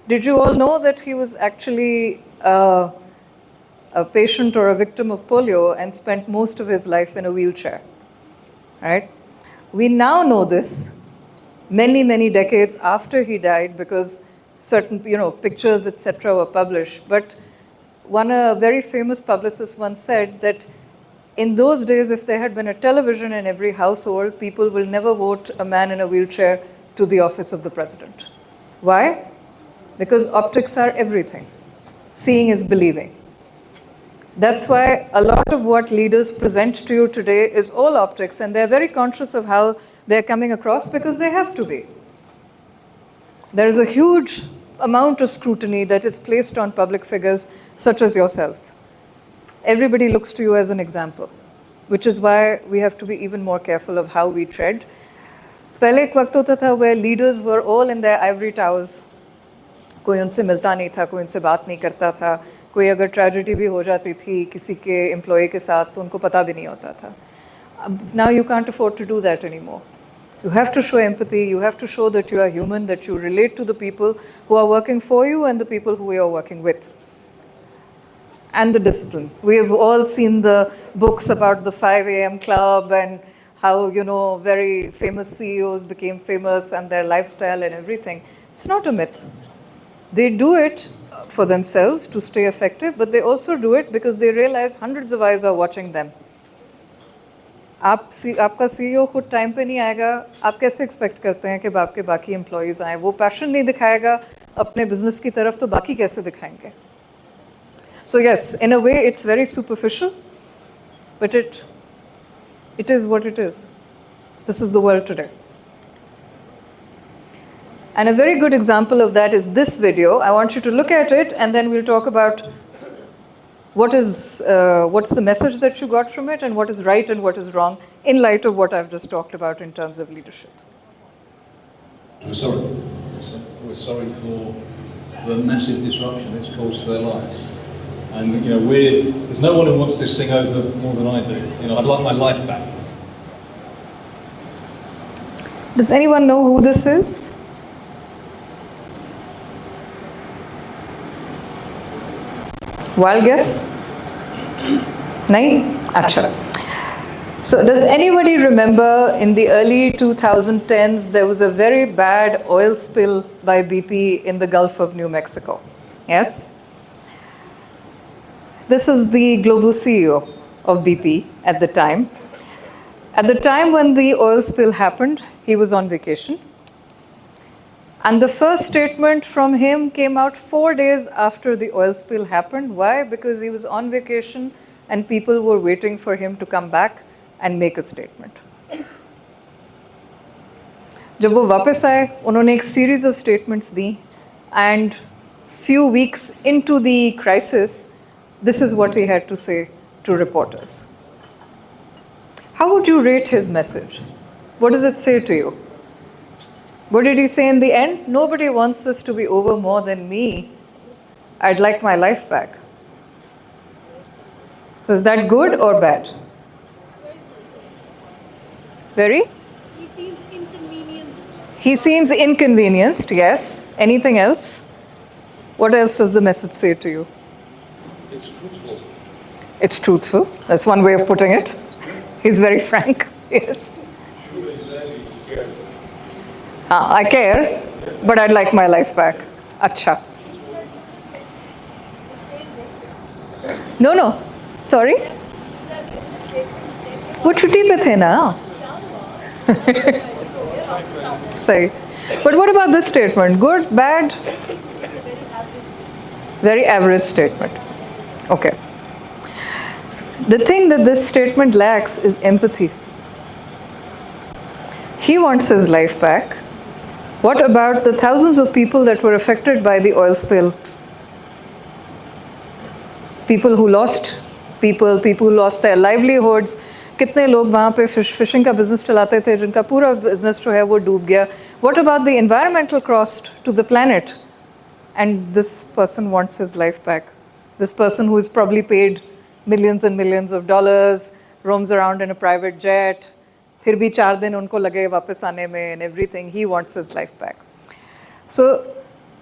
did you all know that he was actually a patient or a victim of polio and spent most of his life in a wheelchair? Right? We now know this many, many decades after he died because certain pictures, etc. were published. But a very famous publicist once said that in those days, if there had been a television in every household, people will never vote a man in a wheelchair to the office of the president. Why? Because optics are everything. Seeing is believing. That's why a lot of what leaders present to you today is all optics, and they're very conscious of how they're coming across because they have to be. There is a huge amount of scrutiny that is placed on public figures such as yourselves. Everybody looks to you as an example, which is why we have to be even more careful of how we tread. पहले एक वक्त होता था where leaders were all in their ivory towers. कोई उनसे मिलता नहीं था, कोई उनसे बात नहीं करता था, कोई अगर ट्रेजेडी भी हो जाती थी किसी के एम्प्लॉय के साथ तो उनको पता भी नहीं होता था. Now you can't afford to do that anymore. You have to show empathy, you have to show that you are human, that you relate to the people who are working for you and the people who you are working with. And the discipline. We have all seen the books about the 5 a.m. club and how, very famous CEOs became famous and their lifestyle and everything. It's not a myth. They do it for themselves to stay effective, but they also do it because they realize hundreds of eyes are watching them. आपका CEO खुद time पे नहीं आएगा, आप कैसे expect करते हैं कि आपके बाकी एम्प्लॉयज़ आएँ? वो पैशन नहीं दिखाएगा अपने बिजनेस की तरफ तो बाकी कैसे दिखाएंगे? So yes, in a way it's very superficial, but it is what it is. This is the world today. And a very good example of that is this video. I want you to look at it and then we'll talk about what's the message that you got from it, and what is right and what is wrong in light of what I've just talked about in terms of leadership? We're sorry. We're sorry for the massive disruption it's caused to their lives. And there's no one who wants this thing over more than I do. I'd like my life back. Does anyone know who this is? Wild guess? Nahi? Acha. So does anybody remember in the early 2010s there was a very bad oil spill by BP in the Gulf of New Mexico? Yes? This is the global CEO of BP at the time. At the time when the oil spill happened, he was on vacation. And the first statement from him came out 4 days after the oil spill happened. Why? Because he was on vacation and people were waiting for him to come back and make a statement. जब वो वापस आए, उन्होंने एक series of statements the, and few weeks into the crisis, this is what he had to say to reporters. How would you rate his message? What does it say to you? What did he say in the end? Nobody wants this to be over more than me. I'd like my life back. So is that good or bad? Very? He seems inconvenienced. He seems inconvenienced, yes. Anything else? What else does the message say to you? It's truthful. It's truthful. That's one way of putting it. He's very frank. Yes. I care, but I'd like my life back. Acha. No. Sorry? वो छुट्टी पे थे ना? Sorry. But what about this statement? Good, bad? Very average statement. Okay. The thing that this statement lacks is empathy. He wants his life back. What about the thousands of people that were affected by the oil spill? People who lost who lost their livelihoods. कितने लोग वहाँ पे fishing का business चलाते थे जिनका पूरा business जो है वो डूब गया. What about the environmental cost to the planet? And this person wants his life back. This person who is probably paid millions and millions of dollars, roams around in a private jet, फिर भी 4 दिन उनको लगे वापस आने में and everything, he wants his life back. So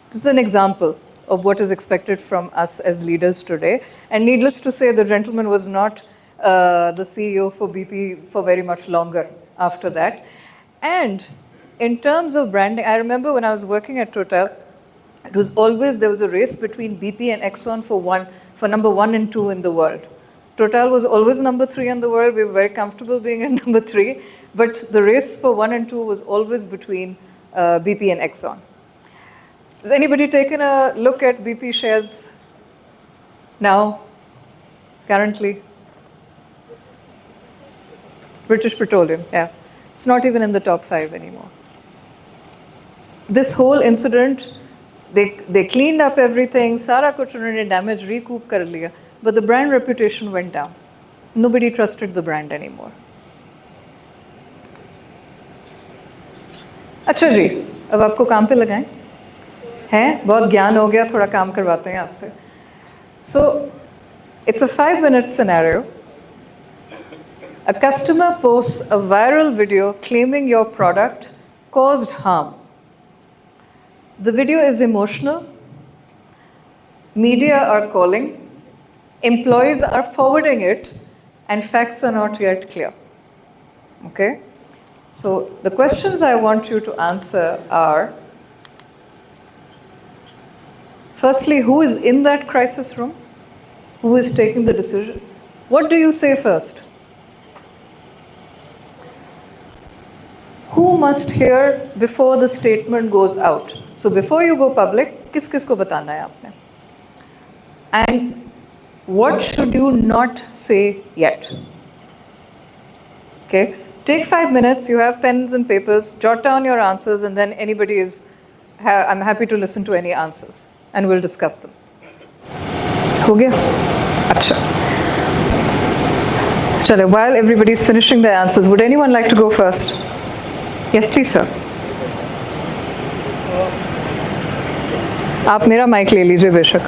this is an example of what is expected from us as leaders today. And needless to say, the gentleman was not the CEO for BP for very much longer after that. And in terms of branding, I remember when I was working at Total, it was always, there was a race between BP and Exxon for number 1 and 2 in the world. Total was always number 3 in the world. We were very comfortable being in number 3. But the race for 1 and 2 was always between BP and Exxon. Has anybody taken a look at BP shares now, currently? British Petroleum, yeah. It's not even in the top 5 anymore. This whole incident, they cleaned up everything, सारा कुछ उन्होंने damage recoup कर लिया, but the brand reputation went down. Nobody trusted the brand anymore. अच्छा जी, अब आपको काम पे लगाएं? हैं? बहुत ज्ञान हो गया, थोड़ा काम करवाते हैं आपसे. So, it's a 5-minute scenario. A customer posts a viral video claiming your product caused harm. The video is emotional. Media are calling. Employees are forwarding it, and facts are not yet clear. Okay? So the questions I want you to answer are, firstly, who is in that crisis room? Who is taking the decision? What do you say first? Who must hear before the statement goes out? So before you go public, किस को बताना है आपने? And what should you not say yet? Okay, take 5 minutes, you have pens and papers, jot down your answers, and then I'm happy to listen to any answers and we'll discuss them. हो गया? Acha. Chalo, while everybody's finishing their answers, would anyone like to go first? Yes, please, sir. आप मेरा mic ले लीजिए बेशक.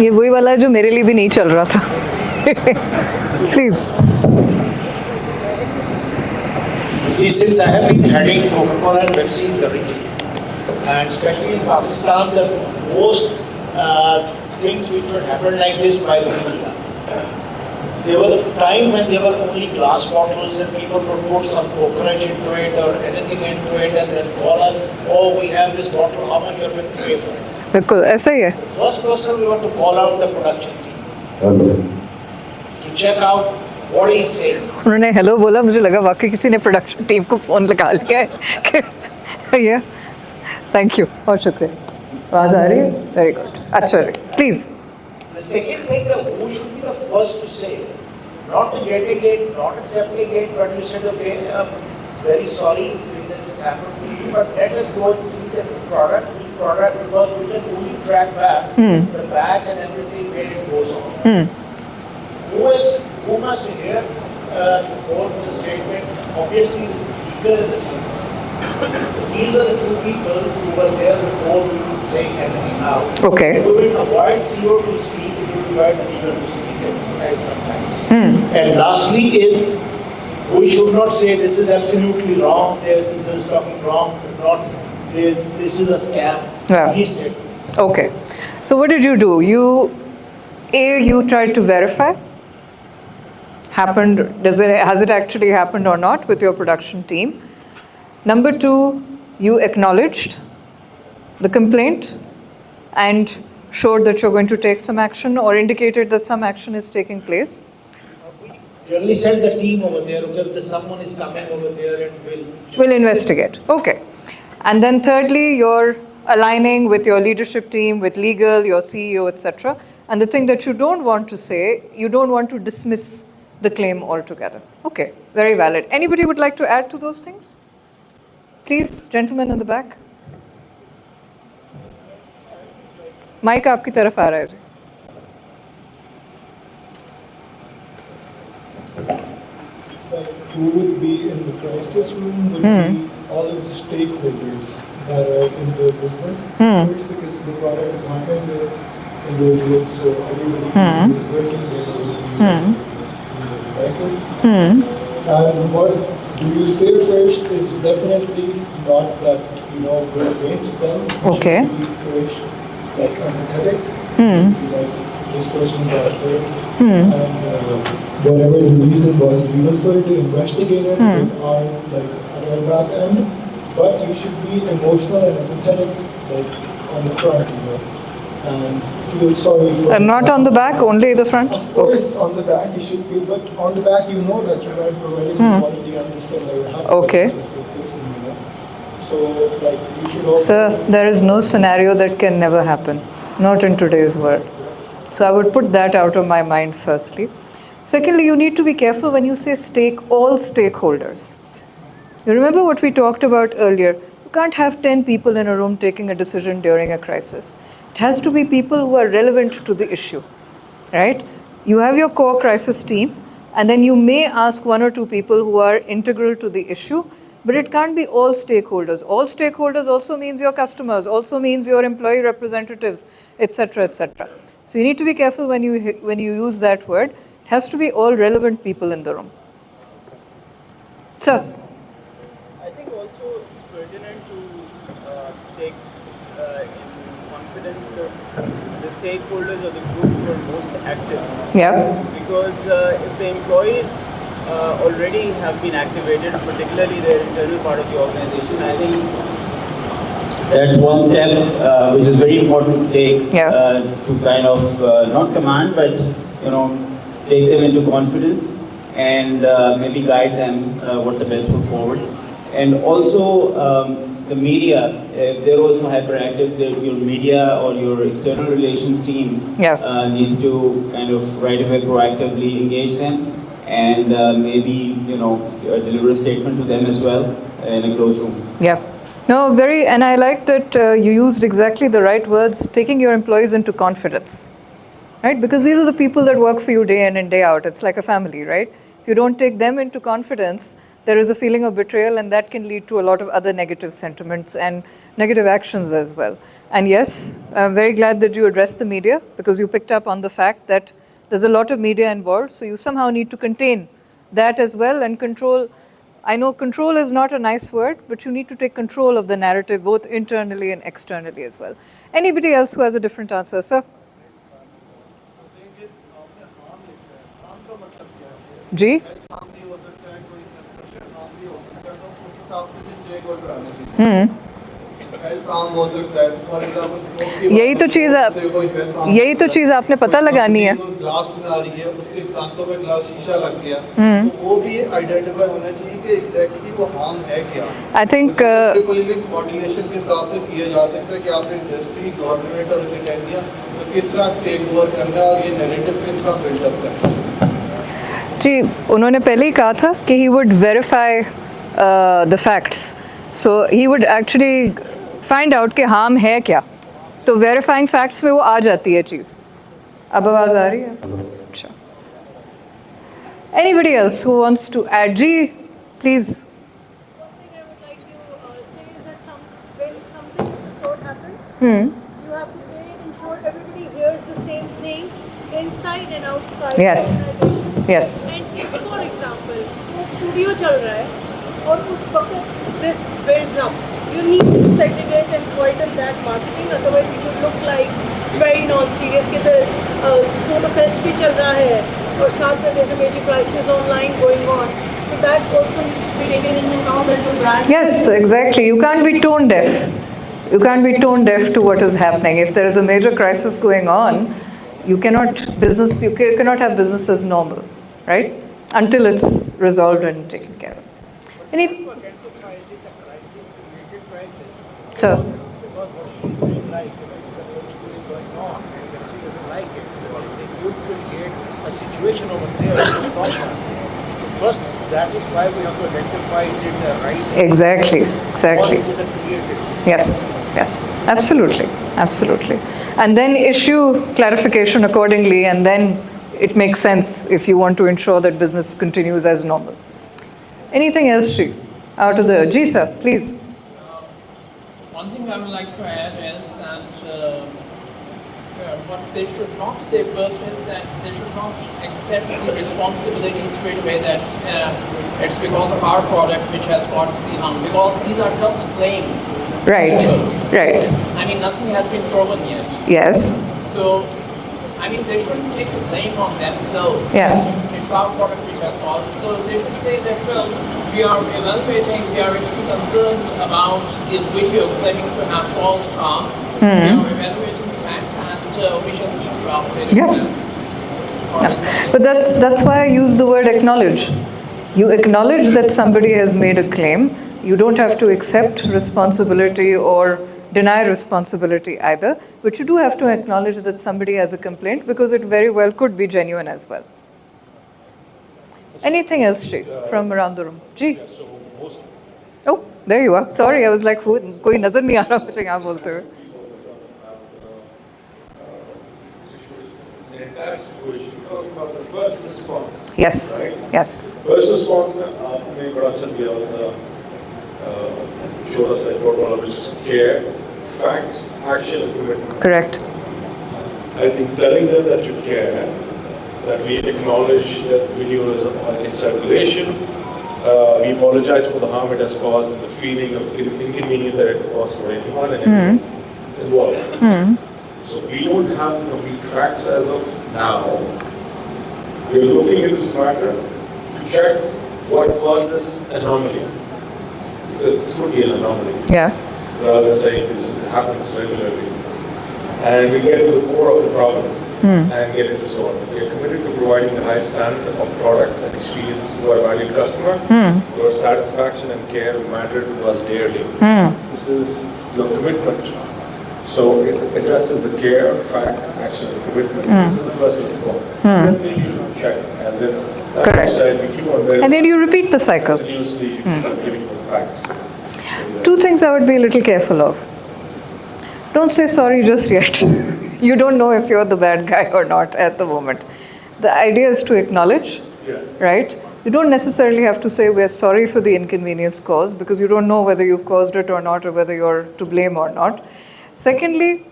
ये वही वाला है जो मेरे लिए भी नहीं चल रहा था. Please. See, since I have been heading Coca-Cola and Pepsi in the region, and especially in Pakistan, the most things which would happen like this by the media. There was a time when there were only glass bottles and people would put some coconut into it or anything into it and then call us, oh, we have this bottle, how much you are going to pay for it? बिल्कुल ऐसा ही है. First person we want to call out the production team to check out what he's saying. उन्होंने hello बोला, मुझे लगा वाकई किसी ने प्रोडक्शन टीम को फ़ोन लगा लिया है. ये थैंक यू, बहुत शुक्रिया. आवाज़ आ रही है? Very good. अच्छा, please. The second thing that who should be the first to say, not getting it, not accepting it, but you said, okay, very sorry if this has happened to you, but let us go and see the product, because we can only track back the batch and everything where it goes on. Who must hear before the statement? Obviously, the leader and the senior. These are the two people who were there before we were saying anything out. Okay. We will avoid CEO to speak, we will avoid the leader to speak at sometimes. And lastly is, we should not say this is absolutely wrong, this is talking wrong, not this is a scam. Yeah. These statements. Okay. So what did you do? You tried to verify. Happened? Has it actually happened or not with your production team? Number two, you acknowledged the complaint and showed that you're going to take some action or indicated that some action is taking place. Generally send the team over there, okay, someone is coming over there and We'll investigate. Okay. And then thirdly, you're aligning with your leadership team, with legal, your CEO, etc. And the thing that you don't want to say, you don't want to dismiss the claim altogether. Okay, very valid. Anybody would like to add to those things? Please, gentlemen in the back. Mic आपकी तरफ आ रहा है. Like who would be in the crisis room would be all of the stakeholders that are in the business. First, because the product is not in the individual, so everybody who is working there will be in the crisis. And what do you say first is definitely not that, go against them. You Okay. should be first like empathetic. You should be like, this person got hurt. And whatever the reason was, we will further investigate it with our back end. But you should be emotional and empathetic, like on the front, and feel sorry for. And not on the back, only the front? Of course, on the back you should feel, but on the back you know that you're not providing the quality and this can never happen. Okay. So, like, you should also. Sir, there is no scenario that can never happen, not in today's world. So I would put that out of my mind firstly. Secondly, you need to be careful when you say all stakeholders. You remember what we talked about earlier? You can't have 10 people in a room taking a decision during a crisis. It has to be people who are relevant to the issue, right? You have your core crisis team, and then you may ask one or two people who are integral to the issue, but it can't be all stakeholders. All stakeholders also means your customers, also means your employee representatives, etc., etc. So you need to be careful when you use that word. It has to be all relevant people in the room. Sir. I think also it's pertinent to take in confidence the stakeholders or the group who are most active. Yeah. Because if the employees already have been activated, particularly their internal part of the organization, I think that's one step which is very important to take to kind of not command, but take them into confidence and maybe guide them what's the best foot forward. And also the media, if they're also hyperactive, your media or your external relations team needs to kind of right away proactively engage them and maybe, deliver a statement to them as well in a closed room. Yeah. No, and I like that you used exactly the right words, taking your employees into confidence, right? Because these are the people that work for you day in and day out. It's like a family, right? If you don't take them into confidence, there is a feeling of betrayal, and that can lead to a lot of other negative sentiments and negative actions as well. And yes, I'm very glad that you addressed the media, because you picked up on the fact that there's a lot of media involved, so you somehow need to contain that as well and control. I know control is not a nice word, but you need to take control of the narrative both internally and externally as well. Anybody else who has a different answer, sir? G? यही तो चीज़ आपने पता लगानी है। Glass में आ रही है, उसके दांतों में ग्लास शीशा लग गया, तो वो भी आइडेंटिफाई होना चाहिए कि एग्जैक्टली वो हार्म है क्या। आई थिंक मॉड्यूलेशन के हिसाब से किया जा सकता है कि आपने इंडस्ट्री, गवर्नमेंट और इंडिया तो किस तरह टेक ओवर करना है और ये नैरेटिव किस तरह बिल्डअप करना है। जी, उन्होंने पहले ही कहा था कि he would verify the facts, so he would actually find out कि हार्म है क्या, तो वेरीफाइंग फैक्ट्स में वो आ जाती है चीज़। अब आवाज़ आ रही है? अच्छा। Anybody else who wants to add? Ji, please. One thing I would like to say is that when something of the sort happens, you have to ensure everybody hears the same thing inside and outside. Yes. Yes. And if, for example, एक studio चल रहा है और उस वक्त this builds up, you need to segregate and quieten that marketing, otherwise it will look like very non-serious कि the Solar Fest भी चल रहा है और साथ में there's a major crisis online going on. So that also needs to be taken into account as a brand. Yes, exactly. You can't be tone deaf. You can't be tone deaf to what is happening. If there is a major crisis going on, you cannot have business as normal, right? Until it's resolved and taken care of. So, because what she's saying, like, the whole school is going on, and the she doesn't like it. So they could create a situation over there to stop her. So first, that is why we have to identify is it the right exactly. or is it a creative. Yes, absolutely. And then issue clarification accordingly, and then it makes sense if you want to ensure that business continues as normal. Anything else, Shri? Out of the Ji, sir, please. One thing I would like to add is that what they should not say first is that they should not accept the responsibility straight away that it's because of our product which has caused the harm, because these are just claims. Right. I mean, nothing has been proven yet. Yes. So, I mean, they shouldn't take the blame on themselves. Yeah. It's our product which has caused. So they should say that, well, we are evaluating, we are actually concerned about the video claiming to have caused harm. We are evaluating the facts, and we shall keep you updated. Yeah. But that's why I use the word acknowledge. You acknowledge that somebody has made a claim. You don't have to accept responsibility or deny responsibility either, but you do have to acknowledge that somebody has a complaint, because it very well could be genuine as well. Anything else, Shri, from around the room? Ji? Oh, there you are. Sorry, I was like, koi nazar nahi aa raha mujhe yahan bolte hue. The entire situation, talking about the first response. Yes, right? yes. First response में आपने बड़ा अच्छा दिया होता छोटा सा protocol which is care, facts, action, and commitment. Correct. I think telling them that you care, that we acknowledge that the video is in circulation, we apologize for the harm it has caused and the feeling of inconvenience that it caused for anyone and everyone involved. So we don't have the complete facts as of now. We're looking into this matter to check what caused this anomaly. Because this could be an anomaly. Yeah. Rather than saying this happens regularly. And we get to the core of the problem. and get it resolved. We are committed to providing the highest standard of product and experience to our valued customer. Your satisfaction and care matter to us dearly. This is your commitment. So it addresses the care, fact, action, and commitment. This is the first response. Then we check, and then Correct. we keep on verifying. And then you repeat the cycle. Continuously giving the facts. Two things I would be a little careful of. Don't say sorry just yet. You don't know if you're the bad guy or not at the moment. The idea is to acknowledge, right? You don't necessarily have to say we're sorry for the inconvenience caused, because you don't know whether you've caused it or not, or whether you're to blame or not. Secondly,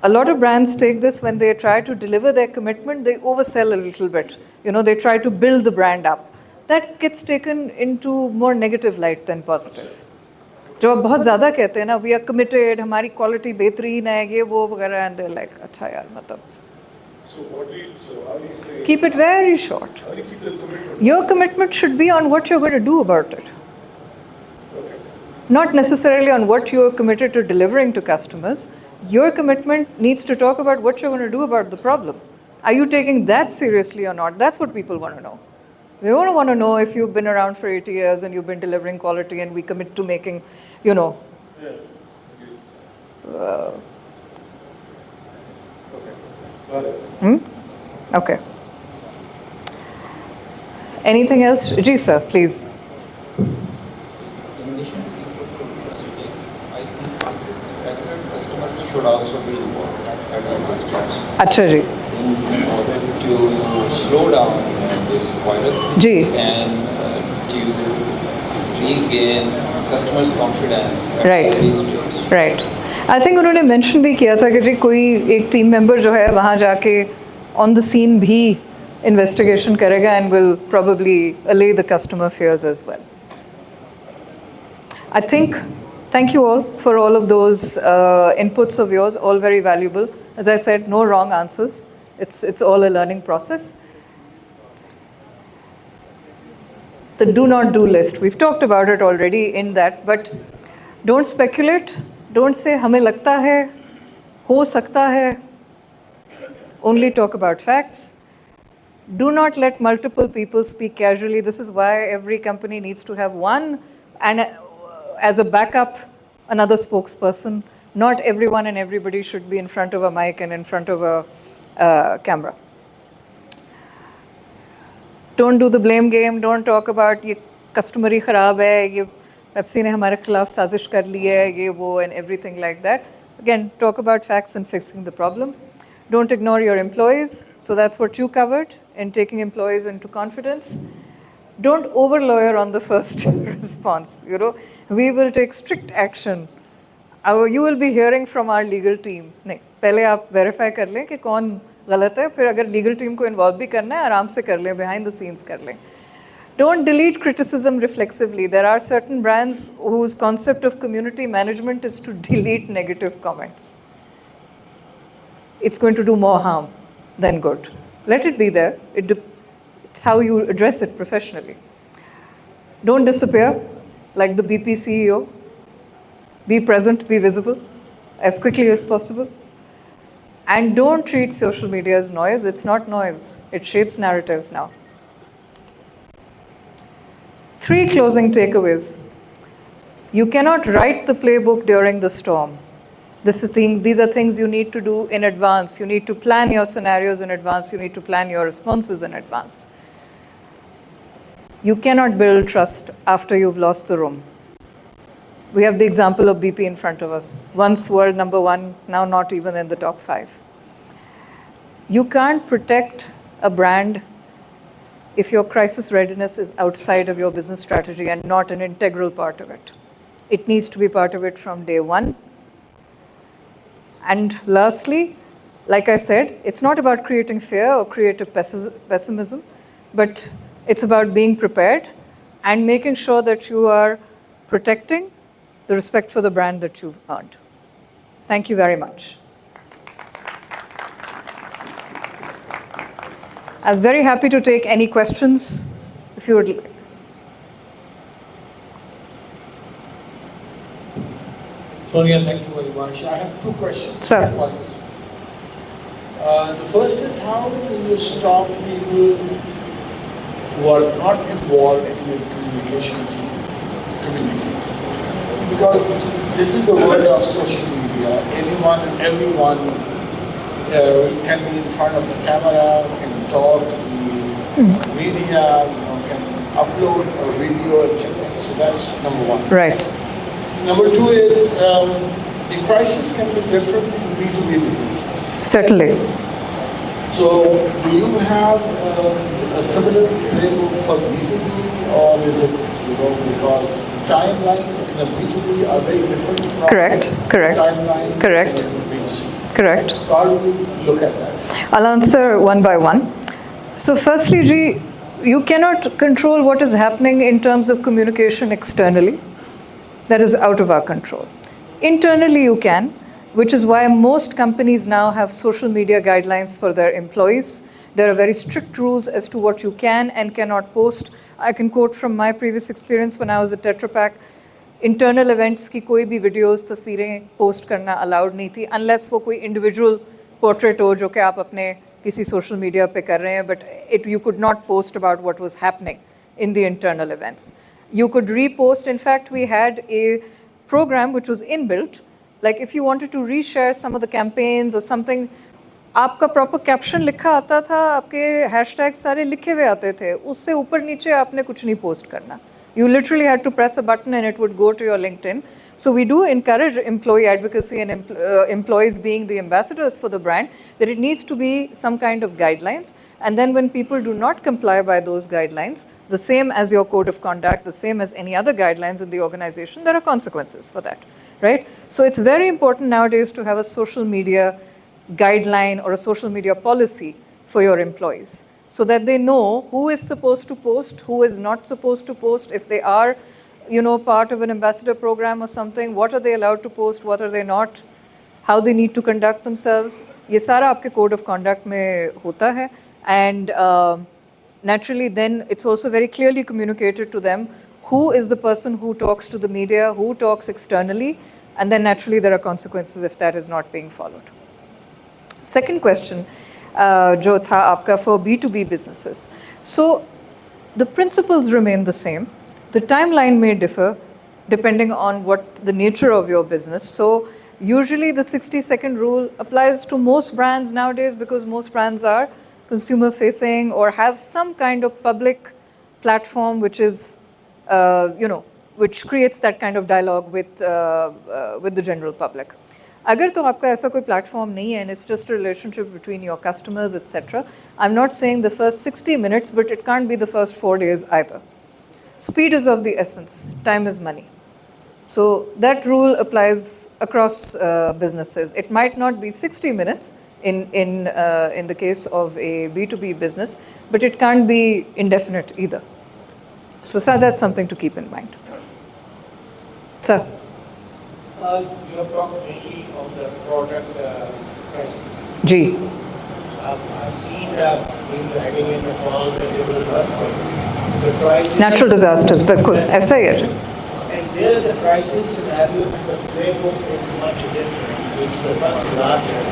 a lot of brands take this when they try to deliver their commitment, they oversell a little bit. You know, they try to build the brand up. That gets taken into more negative light than positive. जो आप बहुत ज़्यादा कहते हैं ना, we are committed, हमारी quality बेहतरीन है, ये वो वगैरह, and they're like, अच्छा यार मतलब. So how do you say? Keep it very short. How do you keep the commitment? Your commitment should be on what you're going to do about it. Not necessarily on what you're committed to delivering to customers. Your commitment needs to talk about what you're going to do about the problem. Are you taking that seriously or not? That's what people want to know. They don't want to know if you've been around for 80 years and you've been delivering quality and we commit to making, you know. Okay. Anything else? Ji sir, please. In addition to these proceedings, I think this affected customer should also be involved at the stage. Acha ji. In order to slow down this viral Ji. and to regain customers' confidence at Right. this stage. Right. I think उन्होंने mention भी किया था कि जी कोई एक team member जो है वहाँ जाके on the scene भी investigation करेगा and will probably allay the customer fears as well. I think, thank you all for all of those inputs of yours, all very valuable. As I said, no wrong answers. It's all a learning process. The do not do list, we've talked about it already in that, but don't speculate. Don't say हमें लगता है, हो सकता है. Only talk about facts. Do not let multiple people speak casually. This is why every company needs to have one, and as a backup, another spokesperson. Not everyone and everybody should be in front of a mic and in front of a camera. Don't do the blame game. Don't talk about ये customer ही खराब है, ये Pepsi ने हमारे खिलाफ साजिश कर ली है, ये वो, and everything like that. Again, talk about facts and fixing the problem. Don't ignore your employees. So that's what you covered in taking employees into confidence. Don't over-lawyer on the first response. You know, we will take strict action. You will be hearing from our legal team. नहीं, पहले आप verify कर लें कि कौन गलत है, फिर अगर legal team को involve भी करना है, आराम से कर लें, behind the scenes कर लें. Don't delete criticism reflexively. There are certain brands whose concept of community management is to delete negative comments. It's going to do more harm than good. Let it be there. It's how you address it professionally. Don't disappear like the BP CEO. Be present, be visible as quickly as possible. And don't treat social media as noise. It's not noise. It shapes narratives now. 3 closing takeaways. You cannot write the playbook during the storm. These are things you need to do in advance. You need to plan your scenarios in advance. You need to plan your responses in advance. You cannot build trust after you've lost the room. We have the example of BP in front of us. Once world number 1, now not even in the top 5. You can't protect a brand if your crisis readiness is outside of your business strategy and not an integral part of it. It needs to be part of it from day 1. And lastly, like I said, it's not about creating fear or creative pessimism, but it's about being prepared and making sure that you are protecting the respect for the brand that you've earned. Thank you very much. I'm very happy to take any questions if you would like. Sonia, thank you very much. I have 2 questions. Sir. The first is how do you stop people who are not involved in the communication team communicate? Because this is the world of social media. Anyone and everyone can be in front of the camera, can talk to the media, can upload a video, etc. So that's number one. Right. Number two is the crisis can be different in B2B businesses. Certainly. So do you have a similar label for B2B, or is it, because the timelines in a B2B are very different from Correct. timelines Correct. in B2C? Correct. So how do you look at that? I'll answer one by one. So firstly, Ji, you cannot control what is happening in terms of communication externally. That is out of our control. Internally you can, which is why most companies now have social media guidelines for their employees. There are very strict rules as to what you can and cannot post. I can quote from my previous experience when I was at Tetra Pak. Internal events की कोई भी videos, तस्वीरें post करना allowed नहीं थी, unless वो कोई individual portrait हो जो कि आप अपने किसी social media पे कर रहे हैं, but you could not post about what was happening in the internal events. You could repost. In fact, we had a program which was inbuilt. Like if you wanted to reshare some of the campaigns or something, आपका proper caption लिखा आता था, आपके hashtags सारे लिखे हुए आते थे, उससे ऊपर नीचे आपने कुछ नहीं post करना. You literally had to press a button and it would go to your LinkedIn. So we do encourage employee advocacy and employees being the ambassadors for the brand, that it needs to be some kind of guidelines. And then when people do not comply by those guidelines, the same as your code of conduct, the same as any other guidelines in the organization, there are consequences for that, right? So it's very important nowadays to have a social media guideline or a social media policy for your employees, so that they know who is supposed to post, who is not supposed to post. If they are, part of an ambassador program or something, what are they allowed to post, what are they not, how they need to conduct themselves. ये सारा आपके code of conduct में होता है. And naturally then it's also very clearly communicated to them who is the person who talks to the media, who talks externally, and then naturally there are consequences if that is not being followed. Second question, जो था आपका for B2B businesses. So the principles remain the same. The timeline may differ depending on what the nature of your business. So usually the 60-second rule applies to most brands nowadays, because most brands are consumer facing or have some kind of public platform which is, which creates that kind of dialogue with the general public. अगर तो आपका ऐसा कोई platform नहीं है and it's just a relationship between your customers, etc. I'm not saying the first 60 minutes, but it can't be the first 4 days either. Speed is of the essence. Time is money. So that rule applies across businesses. It might not be 60 minutes in the case of a B2B business, but it can't be indefinite either. So that's something to keep in mind. Sir. You have talked mainly on the product prices. G. I've seen in writing in the call that there was the crisis. Natural disasters, बिल्कुल ऐसा ही है. And there the crisis scenario and the playbook is much different, which is much larger.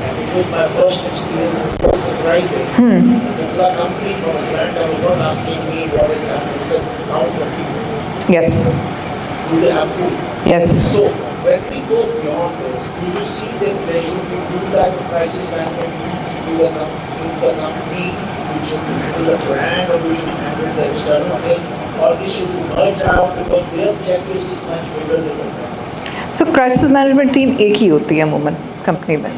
And it was my first experience, it was surprising. The company from Atlanta was not asking me what is happening, it's a count of people. Yes. Do they have to? Yes. So when we go beyond this, do you see that there should be two type of crisis management teams to the company, we should handle the brand, or we should handle the external thing, or we should merge out because their checklist is much bigger than the brand? So crisis management team एक ही होती है अमूमन company में.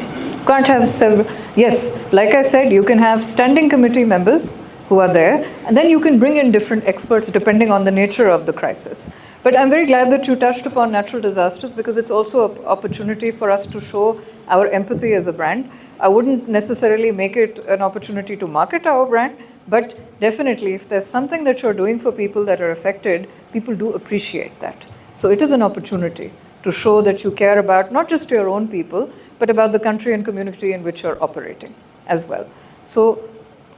Can't have several. Yes, like I said, you can have standing committee members who are there, and then you can bring in different experts depending on the nature of the crisis. But I'm very glad that you touched upon natural disasters, because it's also an opportunity for us to show our empathy as a brand. I wouldn't necessarily make it an opportunity to market our brand, but definitely if there's something that you're doing for people that are affected, people do appreciate that. So it is an opportunity to show that you care about not just your own people, but about the country and community in which you're operating as well. So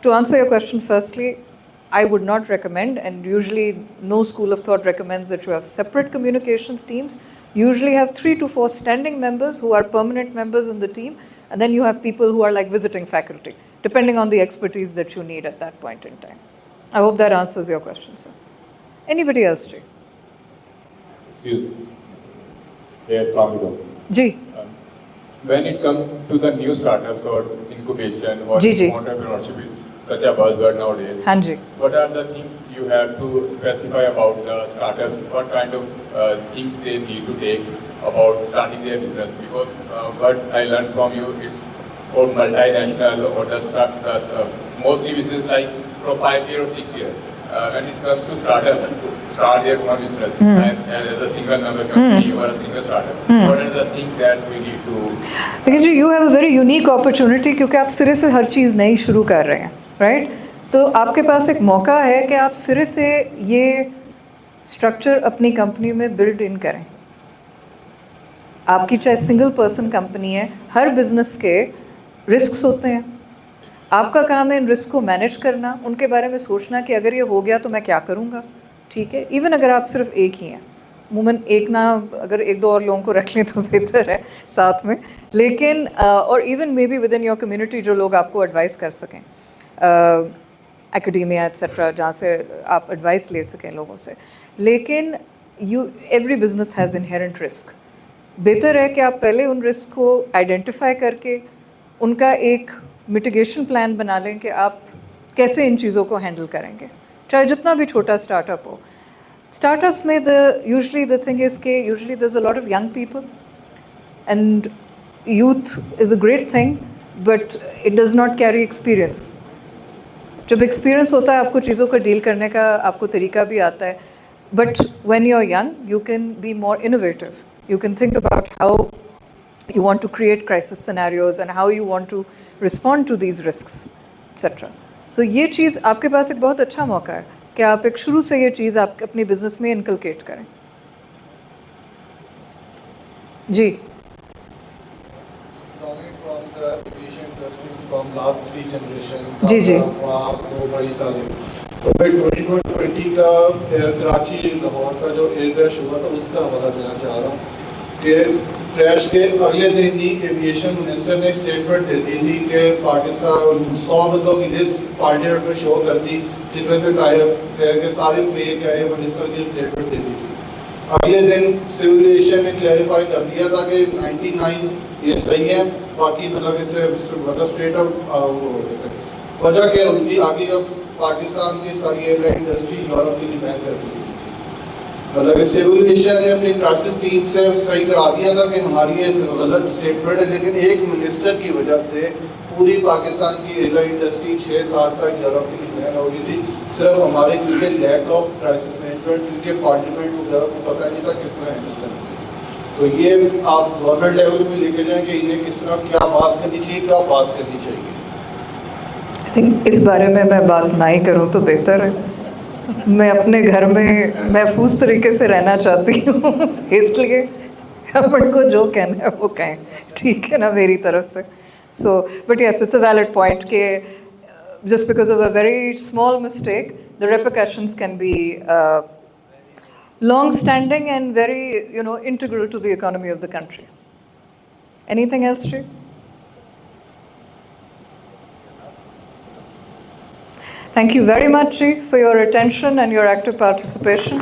to answer your question firstly, I would not recommend, and usually no school of thought recommends, that you have separate communications teams. Usually have 3 to 4 standing members who are permanent members in the team, And then you have people who are like visiting faculty, depending on the expertise that you need at that point in time. I hope that answers your question, sir. Anybody else, Ji? Ji. When it comes to the new startups or incubation or Ji, ji. entrepreneurship is such a buzzword nowadays. Haan ji. What are the things you have to specify about startups? What kind of things they need to take about starting their business? Because what I learned from you is for multinational or the mostly business like for 5 years or 6 years. When it comes to start their own business as a single member company or a single startup. What are the things that we need to? देखिए जी, you have a very unique opportunity क्योंकि आप सिरे से हर चीज़ नई शुरू कर रहे हैं, right? तो आपके पास एक मौका है कि आप सिरे से ये स्ट्रक्चर अपनी कंपनी में बिल्ड इन करें. आपकी चाहे सिंगल पर्सन कंपनी है, हर बिजनेस के रिस्क्स होते हैं. आपका काम है इन रिस्क को मैनेज करना, उनके बारे में सोचना कि अगर ये हो गया तो मैं क्या करूँगा. ठीक है, इवन अगर आप सिर्फ एक ही हैं, अमूमन एक ना, अगर एक दो और लोगों को रख लें तो बेहतर है साथ में. लेकिन और even may be with in your community जो लोग आपको एडवाइस कर सकें, एकेडेमिया एट्सेट्रा, जहाँ से आप एडवाइस ले सकें लोगों से. लेकिन every business has inherent risk. बेहतर है कि आप पहले उन रिस्क को आइडेंटिफाई करके उनका एक मिटिगेशन प्लान बना लें कि आप कैसे इन चीज़ों को हैंडल करेंगे, चाहे जितना भी छोटा स्टार्टअप हो. स्टार्टअप्स में यूजुअली द थिंग इज़ के usually there is a lot of young people and youth is a great thing, but it does not carry experience. जब एक्सपीरियंस होता है आपको चीज़ों को डील करने का आपको तरीका भी आता है. But when you are young you can be more innovative. You can think about how you want to create crisis scenarios and how you want to respond to these risks, etc. So ये चीज़ आपके पास एक बहुत अच्छा मौका है कि आप एक शुरू से ये चीज़ आप अपनी बिजनेस में इनकलकेट करें. जी. From the aviation industry from last 3 generations. जी जी. वो बड़ी सारी. तो फिर 2020 का कराची लाहौर का जो एयर क्रैश हुआ था उसका हवाला देना चाह रहा हूँ कि क्रैश के अगले दिन ही एविएशन मिनिस्टर ने एक स्टेटमेंट दे दी थी कि पाकिस्तान 100 बंदों की लिस्ट पार्लियामेंट में शो कर दी जिनमें से कि सारे फेक है. मिनिस्टर की स्टेटमेंट दे दी थी. अगले दिन सिविल एविएशन ने क्लैरिफाई कर दिया था कि 99 ये सही है, बाकी मतलब इससे मतलब स्ट्रेट आउट वजह क्या हुई थी. आगे का पाकिस्तान की सारी एयरलाइन इंडस्ट्री यूरोप के लिए बैन कर दी गई थी. मतलब कि सिविल एविएशन ने अपनी क्राइसिस टीम से सही करा दिया था कि हमारी ये गलत स्टेटमेंट है, लेकिन एक मिनिस्टर की वजह से पूरी पाकिस्तान की एयरलाइन इंडस्ट्री 6 साल तक यूरोप के लिए बैन हो गई थी. सिर्फ हमारे क्योंकि लैक ऑफ क्राइसिस मैनेजमेंट, क्योंकि पार्लियामेंट को यूरोप को पता नहीं था किस तरह हैंडल करना. तो ये आप गवर्नमेंट लेवल पे लेके जाएँ कि इन्हें किस तरह क्या बात करनी चाहिए, क्या बात करनी चाहिए. आई थिंक इस बारे में मैं बात ना ही करूँ तो बेहतर है. मैं अपने घर में महफूज तरीके से रहना चाहती हूँ, इसलिए अपन को जो कहना है वो कहें, ठीक है ना, मेरी तरफ से. So but yes, it's a valid point कि just because of a very small mistake, the repercussions can be long-standing and very, integral to the economy of the country. Anything else, Shri? Thank you very much, Ji, for your attention and your active participation.